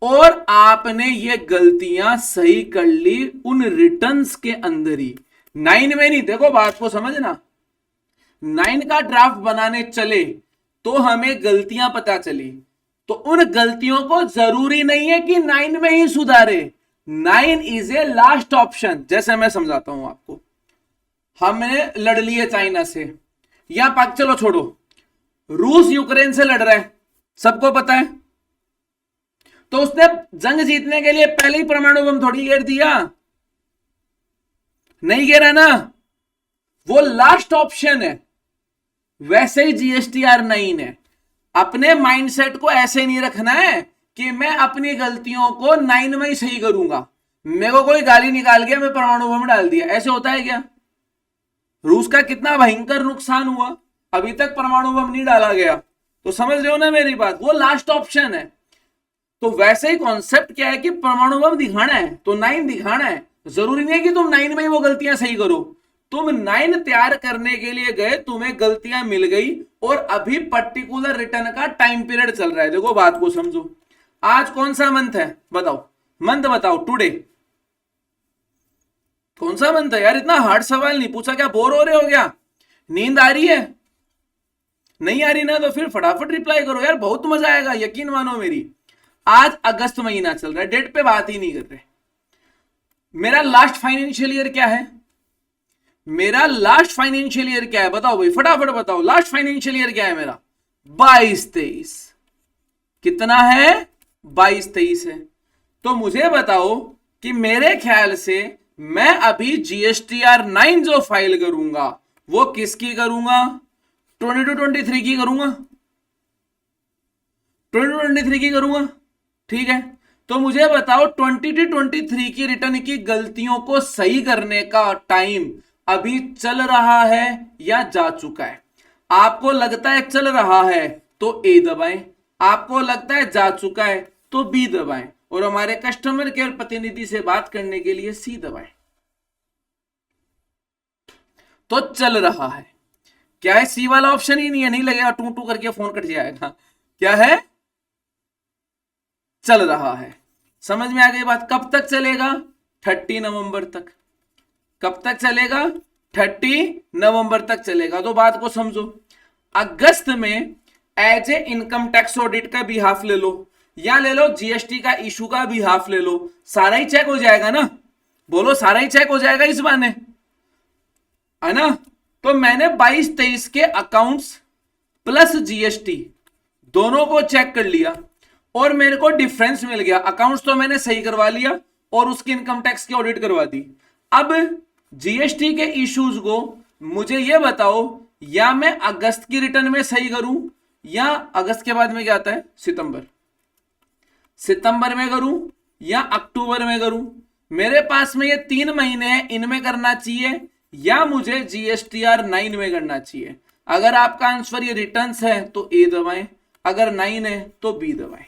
और आपने ये गलतियां सही कर ली उन रिटर्न्स के अंदर ही, 9 में नहीं। देखो बात को समझना, 9 का ड्राफ्ट बनाने चले तो हमें गलतियां पता चली, तो उन गलतियों को जरूरी नहीं है कि 9 में ही सुधारे, 9 इज ए लास्ट ऑप्शन। जैसे मैं समझाता हूं आपको, हमने लड़ लिए चाइना से, या पाक, चलो छोड़ो, रूस यूक्रेन से लड़ रहा है, सबको पता है, तो उसने जंग जीतने के लिए पहले ही परमाणु बम थोड़ी गिर दिया, नहीं गिरा ना, वो लास्ट ऑप्शन है। वैसे ही GSTR9 है, अपने माइंडसेट को ऐसे नहीं रखना है कि मैं अपनी गलतियों को 9 में ही सही करूंगा, मेरे को कोई गाली निकाल गया मैं परमाणु बम डाल दिया, ऐसे होता है क्या। रूस का कितना भयंकर नुकसान हुआ, अभी तक परमाणु बम नहीं डाला गया, तो समझ रहे हो ना मेरी बात, वो लास्ट ऑप्शन है। तो वैसे ही कॉन्सेप्ट क्या है कि परमाणु बम दिखाना है तो 9 दिखाना है, जरूरी नहीं है कि तुम 9 में ही वो गलतियां सही करो। तुम 9 तैयार करने के लिए गए, तुम्हें गलतियां मिल गई, और अभी पर्टिकुलर रिटर्न का टाइम पीरियड चल रहा है। देखो बात को समझो, आज कौन सा मंथ है बताओ, मंथ बताओ, टुडे कौन सा मंथ है यार। इतना हार्ड सवाल नहीं पूछा, क्या बोर हो रहे हो, क्या नींद आ रही है, नहीं आ रही ना, तो फिर फटाफट रिप्लाई करो यार, बहुत मजा आएगा, यकीन मानो मेरी। आज अगस्त महीना चल रहा है, डेट पे बात ही नहीं कर रहे। मेरा लास्ट फाइनेंशियल ईयर क्या है, मेरा लास्ट फाइनेंशियल ईयर क्या है बताओ भाई, फटाफट बताओ, लास्ट फाइनेंशियल ईयर क्या है मेरा, 22-23। कितना है, 22-23 है। तो मुझे बताओ कि मेरे ख्याल से मैं अभी GSTR9 जो फाइल करूंगा वो किसकी करूंगा, 22-23 की करूंगा, 22-23 की करूंगा, ठीक है। तो मुझे बताओ 22-23 की रिटर्न की गलतियों को सही करने का टाइम अभी चल रहा है या जा चुका है। आपको लगता है चल रहा है तो A दबाएं, आपको लगता है जा चुका है तो B दबाएं, और हमारे कस्टमर केयर प्रतिनिधि से बात करने के लिए C दबाएं। तो चल रहा है, क्या है, C वाला ऑप्शन ही नहीं है, नहीं लगेगा, टू टू करके फोन कट जाएगा, क्या है, चल रहा है। समझ में आ गई बात। कब तक चलेगा, 30 नवंबर तक। कब तक चलेगा, 30 नवंबर तक चलेगा। तो बात को समझो, अगस्त में as a income tax audit का भी हाफ ले लो, या ले लो जीएसटी का इशू का भी हाफ ले लो, सारा ही चेक हो जाएगा ना, बोलो सारा ही चेक हो जाएगा इस बहाने। है ना। तो मैंने 22-23 के अकाउंट्स प्लस जीएसटी दोनों को चेक कर लिया और मेरे को डिफरेंस मिल गया। अकाउंट्स तो मैंने सही करवा लिया और उसकी इनकम टैक्स की ऑडिट करवा दी। अब जीएसटी के इश्यूज को मुझे यह बताओ, या मैं अगस्त की रिटर्न में सही करूं, या अगस्त के बाद में क्या आता है, सितंबर में करूं, या अक्टूबर में करूं। मेरे पास में ये 3 महीने हैं, इनमें करना चाहिए, या मुझे जीएसटीआर 9 में करना चाहिए। अगर आपका आंसर ये रिटर्न्स है तो ए दबाएं, अगर 9 है तो बी दबाएं।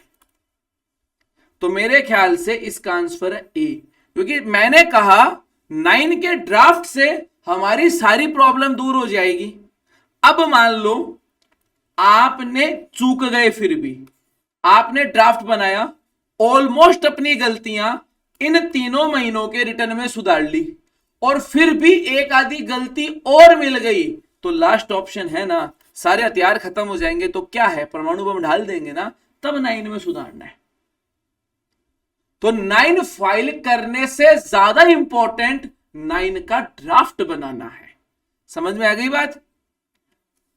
तो मेरे ख्याल से इसका आंसर है ए, क्योंकि मैंने कहा 9 के ड्राफ्ट से हमारी सारी प्रॉब्लम दूर हो जाएगी। अब मान लो आपने चूक गए, फिर भी आपने ड्राफ्ट बनाया, ऑलमोस्ट अपनी गलतियां इन 3 महीनों के रिटर्न में सुधार ली, और फिर भी एक आधी गलती और मिल गई, तो लास्ट ऑप्शन है ना, सारे हथियार खत्म हो जाएंगे तो क्या है, परमाणु बम ढाल देंगे ना, तब 9 में सुधारना है। तो 9 फाइल करने से ज्यादा इंपॉर्टेंट 9 का ड्राफ्ट बनाना है। समझ में आ गई बात?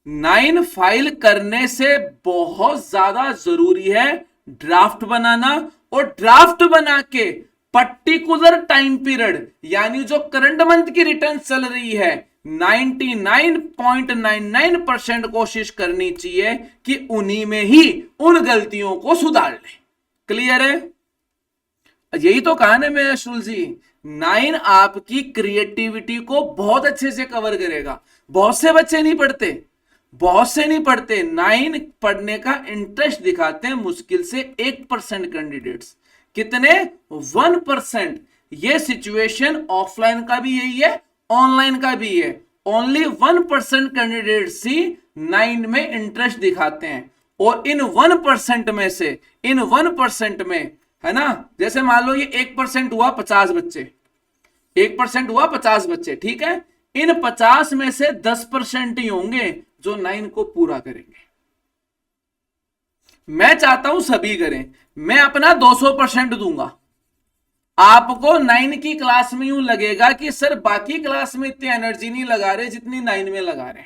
9 फाइल करने से बहुत ज्यादा जरूरी है ड्राफ्ट बनाना, और ड्राफ्ट बना के पर्टिकुलर टाइम पीरियड, यानी जो करंट मंथ की रिटर्न चल रही है, 99.99% कोशिश करनी चाहिए कि उन्हीं में ही उन गलतियों को सुधार ले। क्लियर है? यही तो कहा ना मैं शुल जी, 9 आपकी क्रिएटिविटी को बहुत अच्छे से कवर करेगा। बहुत से बच्चे नहीं पढ़ते, 9 पढ़ने का इंटरेस्ट दिखाते हैं मुश्किल से 1% कैंडिडेट्स। कितने? 1%। ये सिचुएशन ऑफलाइन का भी यही है, ऑनलाइन का भी है। ओनली 1% कैंडिडेट्स ही 9 में इंटरेस्ट दिखाते हैं, और इन 1% में से, इन 1% में, है ना, जैसे मान लो ये 1% हुआ 50 बच्चे, 1% हुआ 50 बच्चे, ठीक है। इन 50 में से 10% ही होंगे जो 9 को पूरा करेंगे। मैं चाहता हूं सभी करें, मैं अपना 200% दूंगा। आपको 9 की क्लास में यूं लगेगा कि सर बाकी क्लास में इतनी एनर्जी नहीं लगा रहे जितनी 9 में लगा रहे।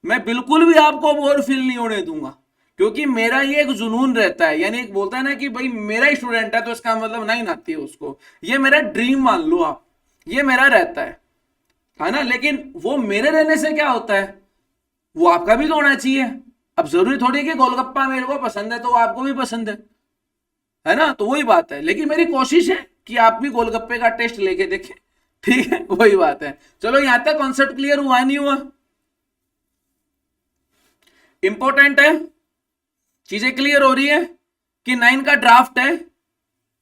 मैं बिल्कुल भी आपको बोर फील नहीं होने दूंगा, क्योंकि मेरा ये एक जुनून रहता है, यानी एक बोलता है ना कि भाई मेरा ही स्टूडेंट है तो इसका मतलब 9 आती है उसको, ये मेरा ड्रीम मान लो आप, ये मेरा रहता है ना। लेकिन वो मेरे रहने से क्या होता है, वो आपका भी तो होना चाहिए। अब जरूरी थोड़ी कि गोलगप्पा मेरे को पसंद है तो आपको भी पसंद है ना, तो वही बात है। लेकिन मेरी कोशिश है कि आप भी गोलगप्पे का टेस्ट लेके देखें, ठीक है, वही बात है। चलो यहां तक कॉन्सेप्ट क्लियर हुआ नहीं हुआ? इंपॉर्टेंट है, चीजें क्लियर हो रही है कि 9 का ड्राफ्ट है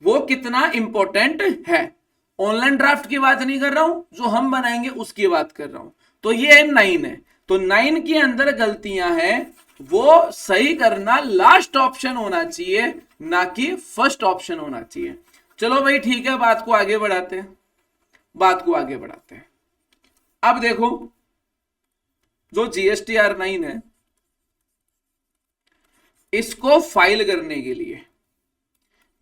वो कितना इंपॉर्टेंट है। ऑनलाइन ड्राफ्ट की बात नहीं कर रहा हूं, जो हम बनाएंगे उसकी बात कर रहा हूं। तो ये है 9 है, तो 9 के अंदर गलतियां हैं वो सही करना लास्ट ऑप्शन होना चाहिए, ना कि फर्स्ट ऑप्शन होना चाहिए। चलो भाई ठीक है, बात को आगे बढ़ाते हैं, अब देखो जो जीएसटीआर 9 है, इसको फाइल करने के लिए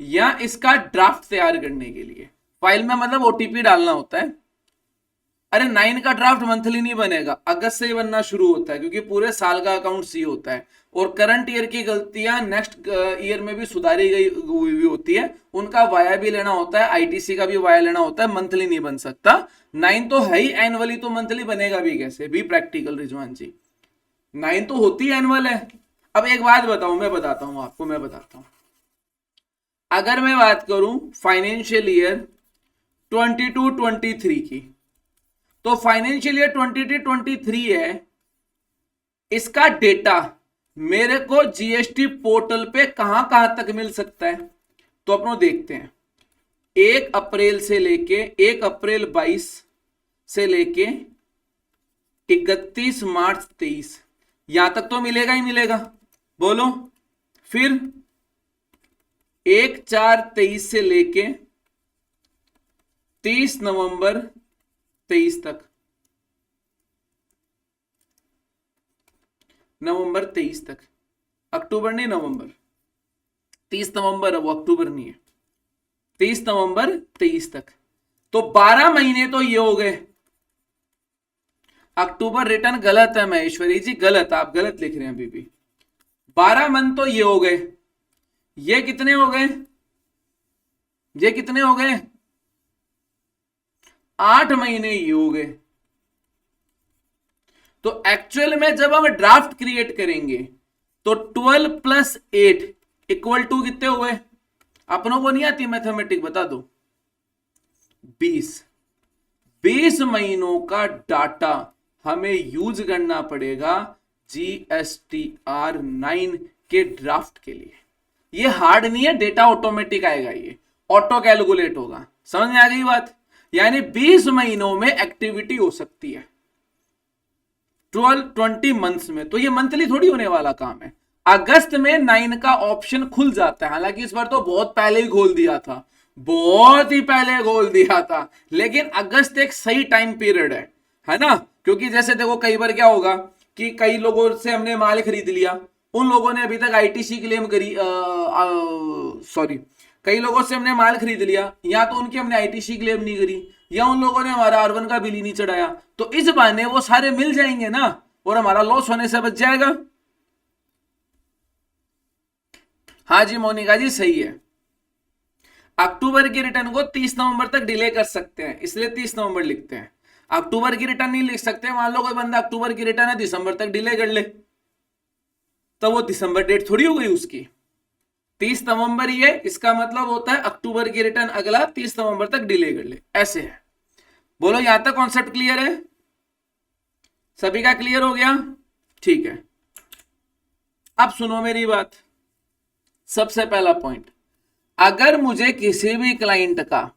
या इसका ड्राफ्ट तैयार करने के लिए, फाइल में मतलब ओटीपी डालना होता है। अरे 9 का ड्राफ्ट मंथली नहीं बनेगा, अगस्त से ही बनना शुरू होता है, क्योंकि पूरे साल का अकाउंट सी होता है, और करंट ईयर की गलतियां नेक्स्ट ईयर में भी सुधारी गई हुई होती है, उनका वाया भी लेना होता है, आईटीसी का भी वाया लेना होता है, मंथली नहीं बन सकता। 9 तो है ही एनुअली, तो मंथली बनेगा भी कैसे, भी प्रैक्टिकल रिजवान जी, 9 तो होती है एनुअल है। अब एक बात बताऊं, मैं बताता हूं, अगर मैं बात करूं फाइनेंशियल ईयर 22-23 की, तो फाइनेंशियल ईयर 22-23 है, इसका डेटा मेरे को जीएसटी पोर्टल पे कहां कहां तक मिल सकता है, तो अपन देखते हैं। 1 अप्रैल से लेके 1 अप्रैल 22 से लेके 31 मार्च 23, यहां तक तो मिलेगा ही मिलेगा, बोलो। फिर 1/4/23 से लेके 30 नवंबर 23 तक, नवंबर 23 तक, अक्टूबर नहीं नवंबर, 30 नवंबर है वो, अक्टूबर नहीं है, 30 नवंबर 23 तक, तो 12 महीने तो ये हो गए। अक्टूबर रिटर्न गलत है महेश्वरी जी, गलत, आप गलत लिख रहे हैं अभी भी। 12 मंथ तो ये हो गए, ये कितने हो गए, ये कितने हो गए, 8 महीने ये हो गए। तो एक्चुअल में जब हम ड्राफ्ट क्रिएट करेंगे तो 12 प्लस 8 इक्वल टू कितने हुए, अपनों को नहीं आती मैथमेटिक, बता दो, 20 महीनों का डाटा हमें यूज करना पड़ेगा GSTR9 के ड्राफ्ट के लिए। ये हार्ड नहीं है, डेटा ऑटोमेटिक आएगा, ये ऑटो कैलकुलेट होगा। समझ में आ गई बात? यानी 20 महीनों में एक्टिविटी हो सकती है 20 मंथ्स में। तो ये मंथली थोड़ी होने वाला काम है। अगस्त में 9 का ऑप्शन खुल जाता है, हालांकि इस बार तो बहुत पहले ही खोल दिया था, बहुत ही पहले खोल दिया था, लेकिन अगस्त एक सही टाइम पीरियड है ना? क्योंकि जैसे देखो कई बार क्या होगा कि कई लोगों से हमने माल खरीद लिया, उन लोगों ने अभी तक आईटीसी क्लेम करी, सॉरी, कई लोगों से हमने माल खरीद लिया, या तो उनकी हमने आईटीसी क्लेम नहीं करी, या उन लोगों ने हमारा R1 का बिल ही नहीं चढ़ाया, तो इस बहाने वो सारे मिल जाएंगे ना, और हमारा लॉस होने से बच जाएगा। हाँ जी मोनिका जी, सही है। अक्टूबर की रिटर्न को 30 नवंबर तक डिले कर सकते हैं, इसलिए 30 नवंबर लिखते हैं। अक्टूबर की रिटर्न नहीं लिख सकते, मान लो कोई बंदा अक्टूबर की रिटर्न है दिसंबर तक डिले कर ले, तो वो दिसंबर डेट थोड़ी हो गई उसकी, 30 नवंबर ही है, इसका मतलब होता है अक्टूबर की रिटर्न अगला 30 नवंबर तक डिले कर ले, ऐसे है। बोलो यहां तक कॉन्सेप्ट क्लियर है? सभी का क्लियर हो गया? ठीक है, अब सुनो मेरी बात। सबसे पहला पॉइंट, अगर मुझे किसी भी क्लाइंट का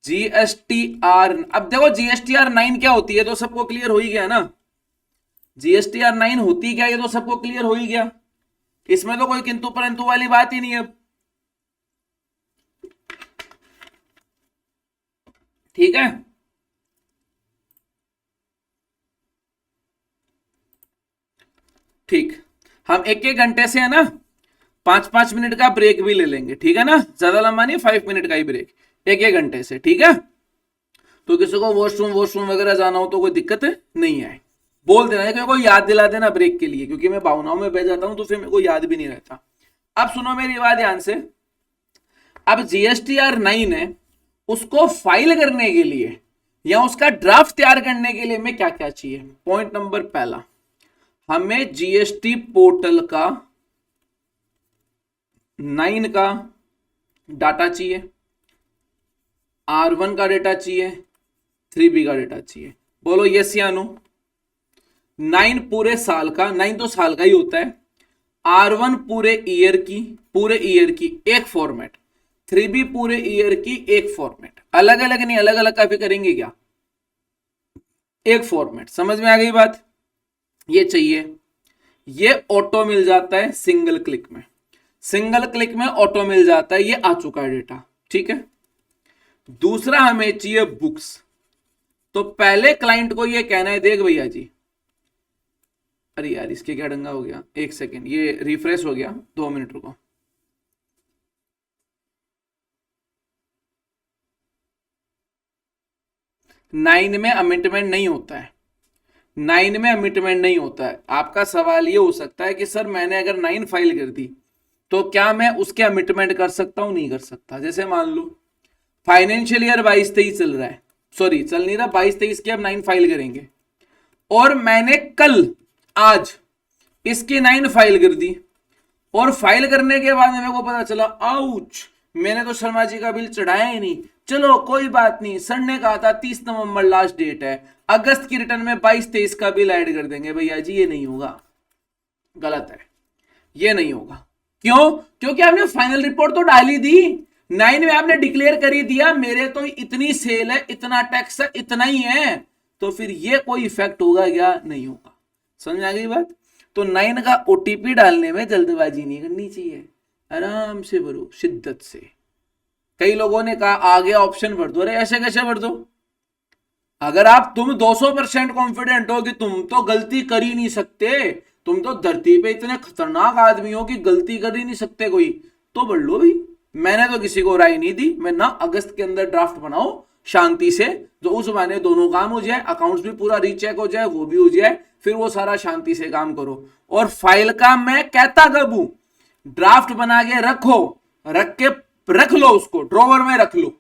GSTR, अब देखो GSTR9 क्या होती है तो सबको क्लियर हो ही गया ना, GSTR9 होती क्या, ये तो सबको क्लियर हो ही गया, इसमें तो कोई किंतु परंतु वाली बात ही नहीं है। ठीक है, ठीक, हम एक एक घंटे से है ना 5-5 मिनट का ब्रेक भी ले लेंगे, ठीक है ना, ज्यादा लंबा नहीं, 5 मिनट का ही ब्रेक एक एक घंटे से, ठीक है। तो किसी को वॉशरूम वगैरह जाना हो तो कोई दिक्कत नहीं है, बोल देना, क्योंकि कोई याद दिला देना ब्रेक के लिए, क्योंकि मैं भावनाओं में बह जाता हूं तो फिर मेरे को याद भी नहीं रहता। अब सुनो मेरी बात ध्यान से, अब GSTR9 है, उसको फाइल करने के लिए या उसका ड्राफ्ट तैयार करने के लिए हमें क्या क्या चाहिए? पॉइंट नंबर पहला, हमें जीएसटी पोर्टल का 9 का डाटा चाहिए, R1 का डेटा चाहिए, 3B का डेटा चाहिए। बोलो यस या नो? 9 पूरे साल का, 9 तो साल का ही होता है, R1 पूरे ईयर की एक फॉर्मेट, 3B पूरे ईयर की एक फॉर्मेट, अलग अलग नहीं, अलग अलग काफी करेंगे क्या, एक फॉर्मेट। समझ में आ गई बात? ये चाहिए, ये ऑटो मिल जाता है सिंगल क्लिक में, सिंगल क्लिक में ऑटो मिल जाता है, ये आ चुका है डेटा, ठीक है। दूसरा हमें चाहिए बुक्स, तो पहले क्लाइंट को ये कहना है, देख भैया जी, अरे यार इसके क्या डंगा हो गया, एक सेकेंड, ये रिफ्रेश हो गया, 2 मिनट रुको। नाइन में अमिटमेंट नहीं होता है, 9 में अमिटमेंट नहीं होता है। आपका सवाल ये हो सकता है कि सर मैंने अगर 9 फाइल कर दी तो क्या मैं उसके अमिटमेंट कर सकता हूं? नहीं कर सकता। जैसे मान लो फाइनेंशियल ईयर 22-23 चल रहा है, सॉरी चल नहीं रहा, 22-23 की अब 9 फाइल करेंगे, और मैंने कल आज इसकी 9 फाइल कर दी, और फाइल करने के बाद मेरे को पता चला आउच, मैंने तो शर्मा जी का बिल चढ़ाया ही नहीं, चलो कोई बात नहीं, सर ने कहा था 30 नवंबर लास्ट डेट है, अगस्त की रिटर्न में 22-23 का बिल ऐड कर देंगे। भैया जी ये नहीं होगा, गलत है, ये नहीं होगा। क्यों? क्योंकि आपने फाइनल रिपोर्ट तो डाली दी, 9 में आपने डिक्लेयर कर ही दिया मेरे तो इतनी सेल है, इतना टैक्स है, इतना ही है, तो फिर ये कोई इफेक्ट होगा क्या? नहीं होगा। समझ आ गई बात? तो 9 का ओटीपी डालने में जल्दबाजी नहीं करनी चाहिए, आराम से भरो, शिद्दत से। कई लोगों ने कहा आगे ऑप्शन भर दो, अरे ऐसे कैसे भर दो? अगर आप तुम 200% कॉन्फिडेंट हो कि तुम तो गलती कर ही नहीं सकते, तुम तो धरती पे इतने खतरनाक आदमी हो कि गलती कर ही नहीं सकते कोई, तो भर लो भाई। मैंने तो किसी को राय नहीं दी, मैं ना अगस्त के अंदर ड्राफ्ट बनाओ, शांति से, जो उस बहाने दोनों काम हो जाए, अकाउंट्स भी पूरा रीचेक हो जाए, वो भी हो जाए, फिर वो सारा शांति से काम करो। और फाइल का मैं कहता कब हूं, ड्राफ्ट बना के रखो, रख लो उसको ड्रॉवर में रख लो,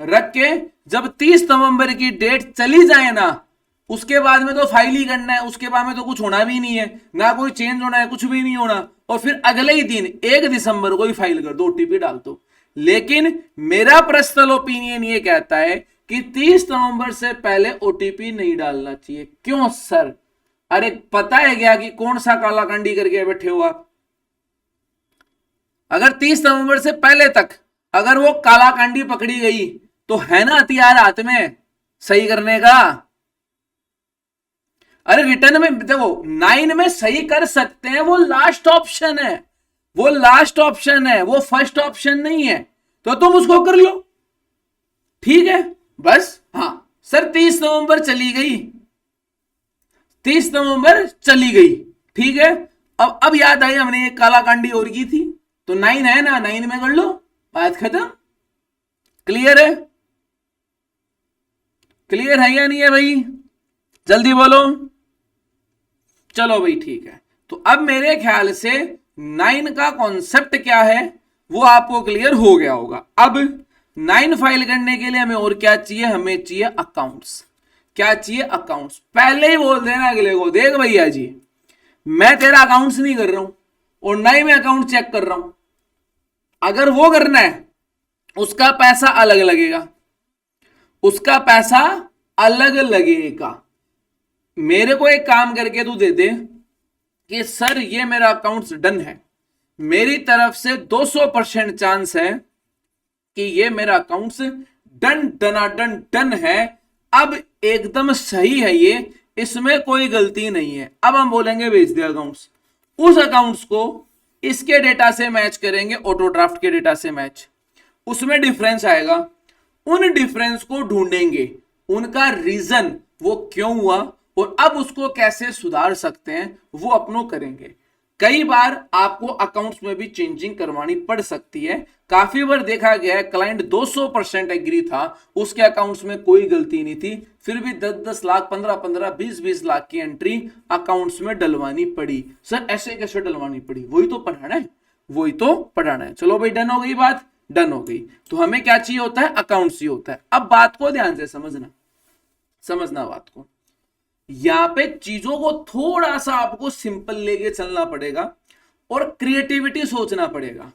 रख के जब 30 नवंबर की डेट चली जाए ना, उसके बाद में तो फाइल ही करना है, उसके बाद में तो कुछ होना भी नहीं है, ना कोई चेंज होना है, कुछ भी नहीं होना, और फिर अगले ही दिन 1 दिसंबर को ही फाइल कर दो, ओटीपी डाल दो। लेकिन मेरा पर्सनल ओपिनियन ये कहता है कि 30 नवंबर से पहले ओटीपी नहीं डालना चाहिए। क्यों सर? अरे पता है क्या कि कौन सा कालाकांडी करके बैठे हो आप? अगर 30 नवंबर से पहले तक अगर वो कालाकांडी पकड़ी गई तो है ना हथियार हाथ में सही करने का। अरे रिटर्न में देखो 9 में सही कर सकते हैं, वो लास्ट ऑप्शन है, वो लास्ट ऑप्शन है, वो फर्स्ट ऑप्शन नहीं है, तो तुम उसको कर लो, ठीक है बस। हाँ सर 30 नवंबर चली गई, 30 नवंबर चली गई, ठीक है। अब याद आई हमने एक कालाकांडी और की थी, तो 9 है ना, 9 में कर लो, बात खत्म। क्लियर है? क्लियर है या नहीं है भाई? जल्दी बोलो। चलो भाई ठीक है, तो अब मेरे ख्याल से 9 का कॉन्सेप्ट क्या है वो आपको क्लियर हो गया होगा। अब 9 फाइल करने के लिए हमें और क्या चाहिए? हमें चाहिए अकाउंट्स। क्या चाहिए? अकाउंट्स। पहले ही बोल देना अगले को, देख भैया जी मैं तेरा अकाउंट्स नहीं कर रहा हूं और ना ही मैं अकाउंट चेक कर रहा हूं, अगर वो करना है उसका पैसा अलग लगेगा, उसका पैसा अलग लगेगा। मेरे को एक काम करके तू दे दे कि सर ये मेरा अकाउंट्स डन है, मेरी तरफ से 200% चांस है कि ये मेरा अकाउंट्स डन डनाडन डन है, अब एकदम सही है ये, इसमें कोई गलती नहीं है। अब हम बोलेंगे भेज दे अकाउंट्स, उस अकाउंट्स को इसके डेटा से मैच करेंगे, ऑटो ड्राफ्ट के डेटा से मैच, उसमें डिफरेंस आएगा, उन डिफरेंस को ढूंढेंगे, उनका रीजन वो क्यों हुआ और अब उसको कैसे सुधार सकते हैं वो अपनों करेंगे। कई बार आपको अकाउंट्स में भी चेंजिंग करवानी पड़ सकती है। काफी बार देखा गया है क्लाइंट 200% एग्री था, उसके अकाउंट्स में कोई गलती नहीं थी, फिर भी 10-10 लाख, 15-15, 20-20 लाख की एंट्री अकाउंट्स में डलवानी पड़ी। सर ऐसे कैसे डलवानी पड़ी? वही तो पढ़ाना है, वही तो पढ़ाना है। चलो भाई डन हो गई बात, डन हो गई। तो हमें क्या चाहिए होता है? अकाउंट्स ही होता है। अब बात को ध्यान से समझना बात को, यहां पे चीजों को थोड़ा सा आपको सिंपल लेके चलना पड़ेगा और क्रिएटिविटी सोचना पड़ेगा।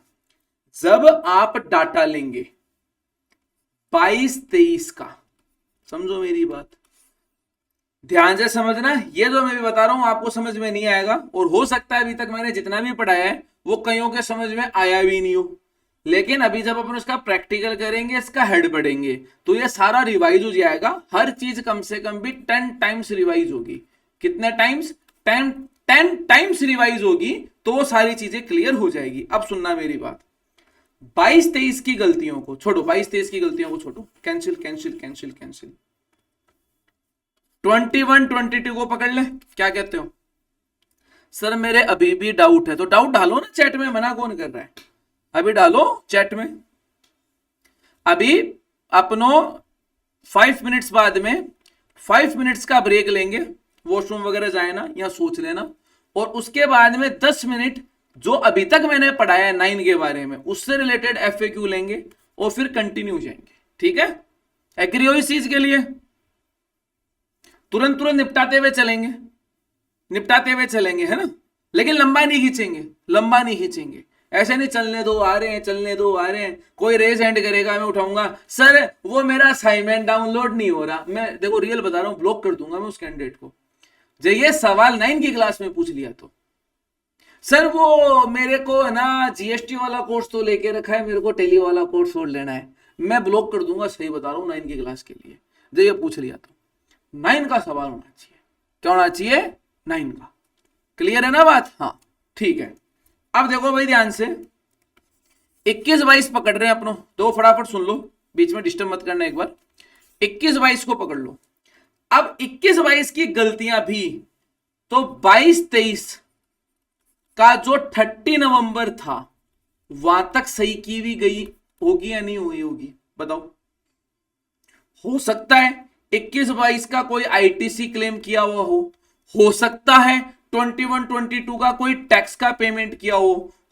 जब आप डाटा लेंगे 22-23 का, समझो मेरी बात, ध्यान से समझना, ये जो मैं भी बता रहा हूं आपको समझ में नहीं आएगा, और हो सकता है अभी तक मैंने जितना भी पढ़ाया है वो कईयों के समझ में आया भी नहीं हो, लेकिन अभी जब अपन उसका प्रैक्टिकल करेंगे, इसका हेड पढ़ेंगे, तो ये सारा रिवाइज हो जाएगा। हर चीज कम से कम भी 10 टाइम्स रिवाइज होगी। कितने टाइम्स? 10 टाइम्स रिवाइज होगी, तो वो सारी चीजें क्लियर हो जाएगी। अब सुनना मेरी बात, 22-23 की गलतियों को छोड़ो, 22-23 की गलतियों को छोड़ो, कैंसिल कैंसिल कैंसिल कैंसिल। 21-22 को पकड़ ले। क्या कहते हो? सर मेरे अभी भी डाउट है, तो डाउट डालो ना चैट में, मना कौन कर रहा है? अभी डालो चैट में। अभी अपनों 5 मिनट्स बाद में 5 मिनट्स का ब्रेक लेंगे, वॉशरूम वगैरह जाए ना या सोच लेना, और उसके बाद में 10 मिनट जो अभी तक मैंने पढ़ाया है 9 के बारे में, उससे रिलेटेड एफएक्यू लेंगे और फिर कंटिन्यू जाएंगे। ठीक है? एग्री हो इस चीज के लिए? तुरंत निपटाते हुए चलेंगे, है ना? लेकिन लंबा नहीं खींचेंगे, ऐसे नहीं चलने दो आ रहे हैं। कोई रेज हैंड करेगा, मैं उठाऊंगा, सर वो मेरा असाइनमेंट डाउनलोड नहीं हो रहा, मैं देखो रियल बता रहा हूं, ब्लॉक कर दूंगा मैं उस कैंडिडेट को। जब ये सवाल 9 की क्लास में पूछ लिया तो सर वो मेरे को ना जीएसटी वाला कोर्स तो लेके रखा है, मेरे को टेली वाला कोर्स और लेना है, मैं ब्लॉक कर दूंगा। सही बता रहा हूं 9 की क्लास के लिए जब ये पूछ लिया तो 9 का सवाल होना चाहिए। क्या होना चाहिए? 9 का। क्लियर है ना बात? हाँ ठीक है। अब देखो भाई ध्यान से, 21-22 पकड़ रहे हैं अपनों, दो फटाफट सुन लो, बीच में डिस्टर्ब मत करना एक बार। 21-22 को पकड़ लो। अब 21-22 की गलतियां भी तो 22-23 का जो 30 नवंबर था वहां तक सही की भी गई होगी या नहीं हुई होगी? बताओ। हो सकता है 21-22 का कोई आईटीसी क्लेम किया हुआ हो सकता है 21-22 का कोई टैक्स का पेमेंट किया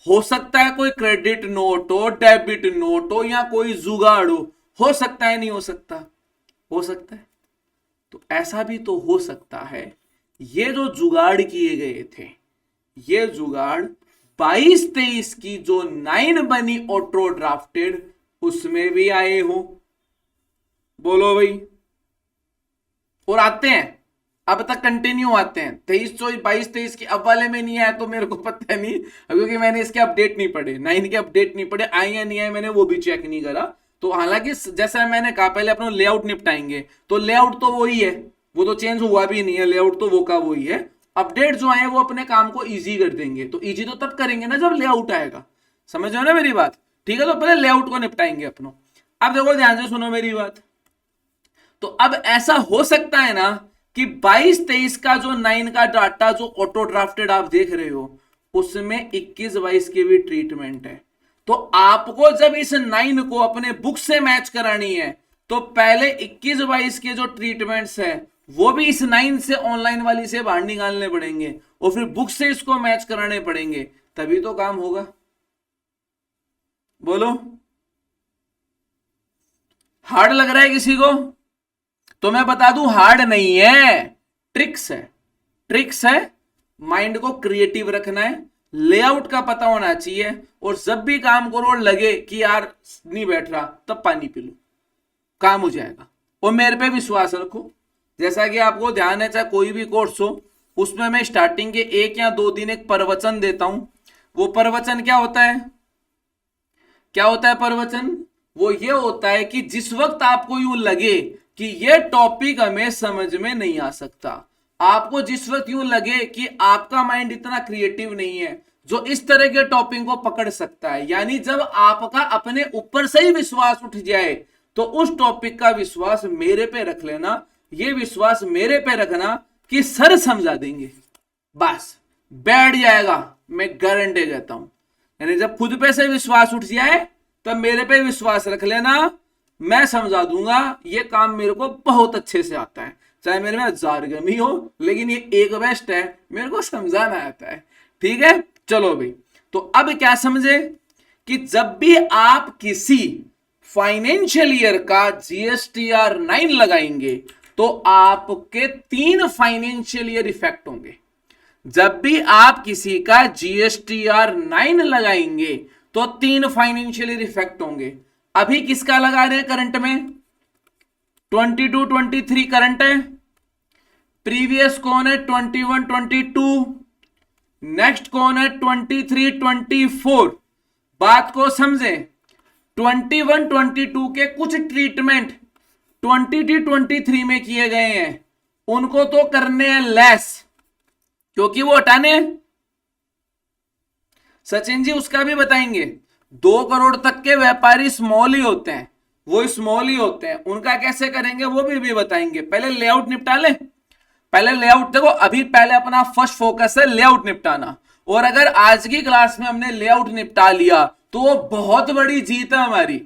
हो सकता है कोई क्रेडिट नोट हो, डेबिट नोट हो, या कोई जुगाड़ हो सकता है, नहीं हो सकता, हो सकता है। तो ऐसा भी तो हो सकता है ये जो जुगाड़ किए गए थे, ये जुगाड़ 22-23 की जो 9 बनी ऑटो ड्राफ्टेड उसमें भी आए हो। बोलो भाई। और आते हैं, अब तक कंटिन्यू आते हैं 23-22-23 की, अब वाले में नहीं आया तो मेरे को पता नहीं, क्योंकि मैंने इसके अपडेट नहीं पढ़े, 9 के अपडेट नहीं पढ़े, आए या नहीं आए मैंने वो भी चेक नहीं करा। तो हालांकि जैसा मैंने कहा पहले अपना लेआउट निपटाएंगे, तो लेआउट तो वही है, वो तो चेंज हुआ भी नहीं है, लेआउट तो वो का वही है। अपडेट जो आए वो अपने काम को ईजी कर देंगे, तो ईजी तो तब करेंगे ना जब लेआउट आएगा, समझ रहे हो ना मेरी बात। ठीक है, तो पहले लेआउट को निपटाएंगे अपनों। अब देखो ध्यान से सुनो मेरी बात। तो अब ऐसा हो सकता है ना कि 22-23 का जो 9 का डाटा जो ऑटो ड्राफ्टेड आप देख रहे हो उसमें 21-22 की भी ट्रीटमेंट है। तो आपको जब इस 9 को अपने बुक से मैच करानी है तो पहले 21-22 के जो ट्रीटमेंट्स है वो भी इस 9 से ऑनलाइन वाली से बाहर निकालने पड़ेंगे और फिर बुक से इसको मैच कराने पड़ेंगे, तभी तो काम होगा। बोलो, हार्ड लग रहा है किसी को? तो मैं बता दूं हार्ड नहीं है, ट्रिक्स है, ट्रिक्स है। माइंड को क्रिएटिव रखना है, लेआउट का पता होना चाहिए, और जब भी काम करो लगे कि यार नहीं बैठ रहा तब पानी पी लो, काम हो जाएगा। और मेरे पे विश्वास रखो, जैसा कि आपको ध्यान है चाहे कोई भी कोर्स हो उसमें मैं स्टार्टिंग के 1 या 2 दिन एक प्रवचन देता हूं। वो प्रवचन क्या होता है, क्या होता है प्रवचन? वो ये होता है कि जिस वक्त आपको यूं लगे कि ये टॉपिक हमें समझ में नहीं आ सकता, आपको जिस वक्त यूं लगे कि आपका माइंड इतना क्रिएटिव नहीं है जो इस तरह के टॉपिक को पकड़ सकता है, यानी जब आपका अपने ऊपर से ही विश्वास उठ जाए तो उस टॉपिक का विश्वास मेरे पे रख लेना, ये विश्वास मेरे पे रखना कि सर समझा देंगे, बस बैठ जाएगा, मैं गारंटी देता हूं। यानी जब खुद पे से विश्वास उठ जाए तब मेरे पे विश्वास रख लेना, मैं समझा दूंगा, ये काम मेरे को बहुत अच्छे से आता है, चाहे मेरे में जारगमी हो, लेकिन ये एक बेस्ट है, मेरे को समझाना आता है। ठीक है, चलो भाई। तो अब क्या समझे कि जब भी आप किसी फाइनेंशियल ईयर का जीएसटीआर 9 लगाएंगे तो आपके 3 फाइनेंशियल ईयर इफेक्ट होंगे। जब भी आप किसी का जीएसटीआर 9 लगाएंगे तो 3 फाइनेंशियल ईयर इफेक्ट होंगे। अभी किसका लगा रहे हैं करंट में? 22-23 करंट है, प्रीवियस कौन है? 21-22, नेक्स्ट कौन है? 23-24। बात को समझे, 21-22 के कुछ ट्रीटमेंट 22-23 में किए गए हैं, उनको तो करने हैं लेस क्योंकि वो हटाने हैं। सचिन जी उसका भी बताएंगे। 2 करोड़ तक के व्यापारी स्मॉल ही होते हैं, वो स्मॉल ही होते हैं, उनका कैसे करेंगे वो भी बताएंगे। पहले लेआउट निपटा ले, पहले लेआउट देखो, अभी पहले अपना फर्स्ट फोकस है लेआउट निपटाना, और अगर आज की क्लास में हमने लेआउट निपटा लिया तो वो बहुत बड़ी जीत है हमारी,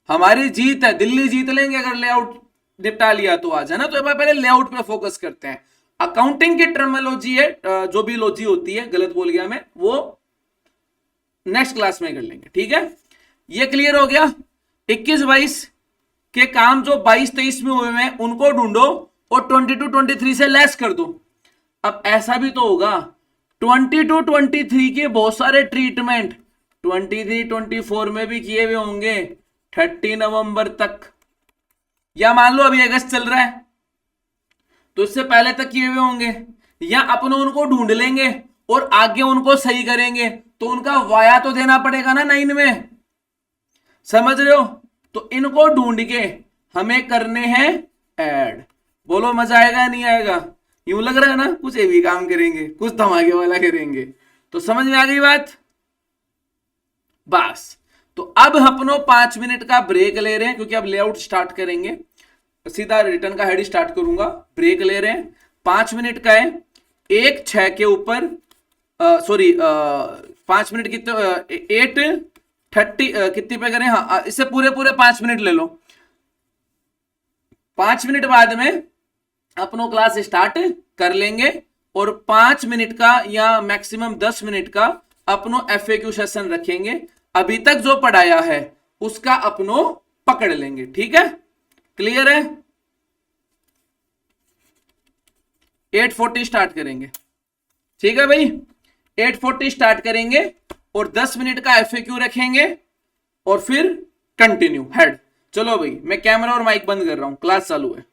हमारी जीत है, दिल्ली जीत लेंगे अगर लेआउट निपटा लिया तो आज, है ना। तो पहले लेआउट पे फोकस करते हैं। अकाउंटिंग की टर्मिनोलॉजी है, जो भी लॉजी होती है, गलत बोल गया मैं, वो नेक्स्ट क्लास में कर लेंगे। ठीक है, ये क्लियर हो गया। 21-22 के काम जो 22-23 में हुए हैं उनको ढूंढो और 22-23 से लेस कर दो। अब ऐसा भी तो होगा 22-23 के बहुत सारे ट्रीटमेंट 23-24 में भी किए हुए होंगे 30 नवंबर तक, या मान लो अभी अगस्त चल रहा है तो इससे पहले तक किए हुए होंगे, या अपन उनको ढूंढ लेंगे और आगे उनको सही करेंगे, तो उनका वाया तो देना पड़ेगा ना 9 में, समझ रहे हो। तो इनको ढूंढ के हमें करने हैं ऐड। बोलो मजा आएगा नहीं आएगा? यूं लग रहा है ना कुछ हेवी काम करेंगे, कुछ धमाके वाला करेंगे। तो समझ में आ गई बात? बस, तो अब अपनो 5 मिनट का ब्रेक ले रहे हैं क्योंकि अब लेआउट स्टार्ट करेंगे, सीधा रिटर्न का हेड स्टार्ट करूंगा। ब्रेक ले रहे हैं 5 मिनट का है, 1:06 के ऊपर, सॉरी 5 मिनट कितने, 8:30 कितनी पे करें? हाँ, इससे पूरे 5 मिनट ले लो। 5 मिनट बाद में अपनो क्लास स्टार्ट कर लेंगे और 5 मिनट का या मैक्सिमम 10 मिनट का अपनो FAQ सेशन रखेंगे। अभी तक जो पढ़ाया है उसका अपनो पकड़ लेंगे, ठीक है, क्लियर है। 8:40 स्टार्ट करेंगे, ठीक है भाई, 8:40 स्टार्ट करेंगे और 10 मिनट का FAQ रखेंगे और फिर कंटिन्यू हेड। चलो भाई, मैं कैमरा और माइक बंद कर रहा हूं, क्लास चालू है।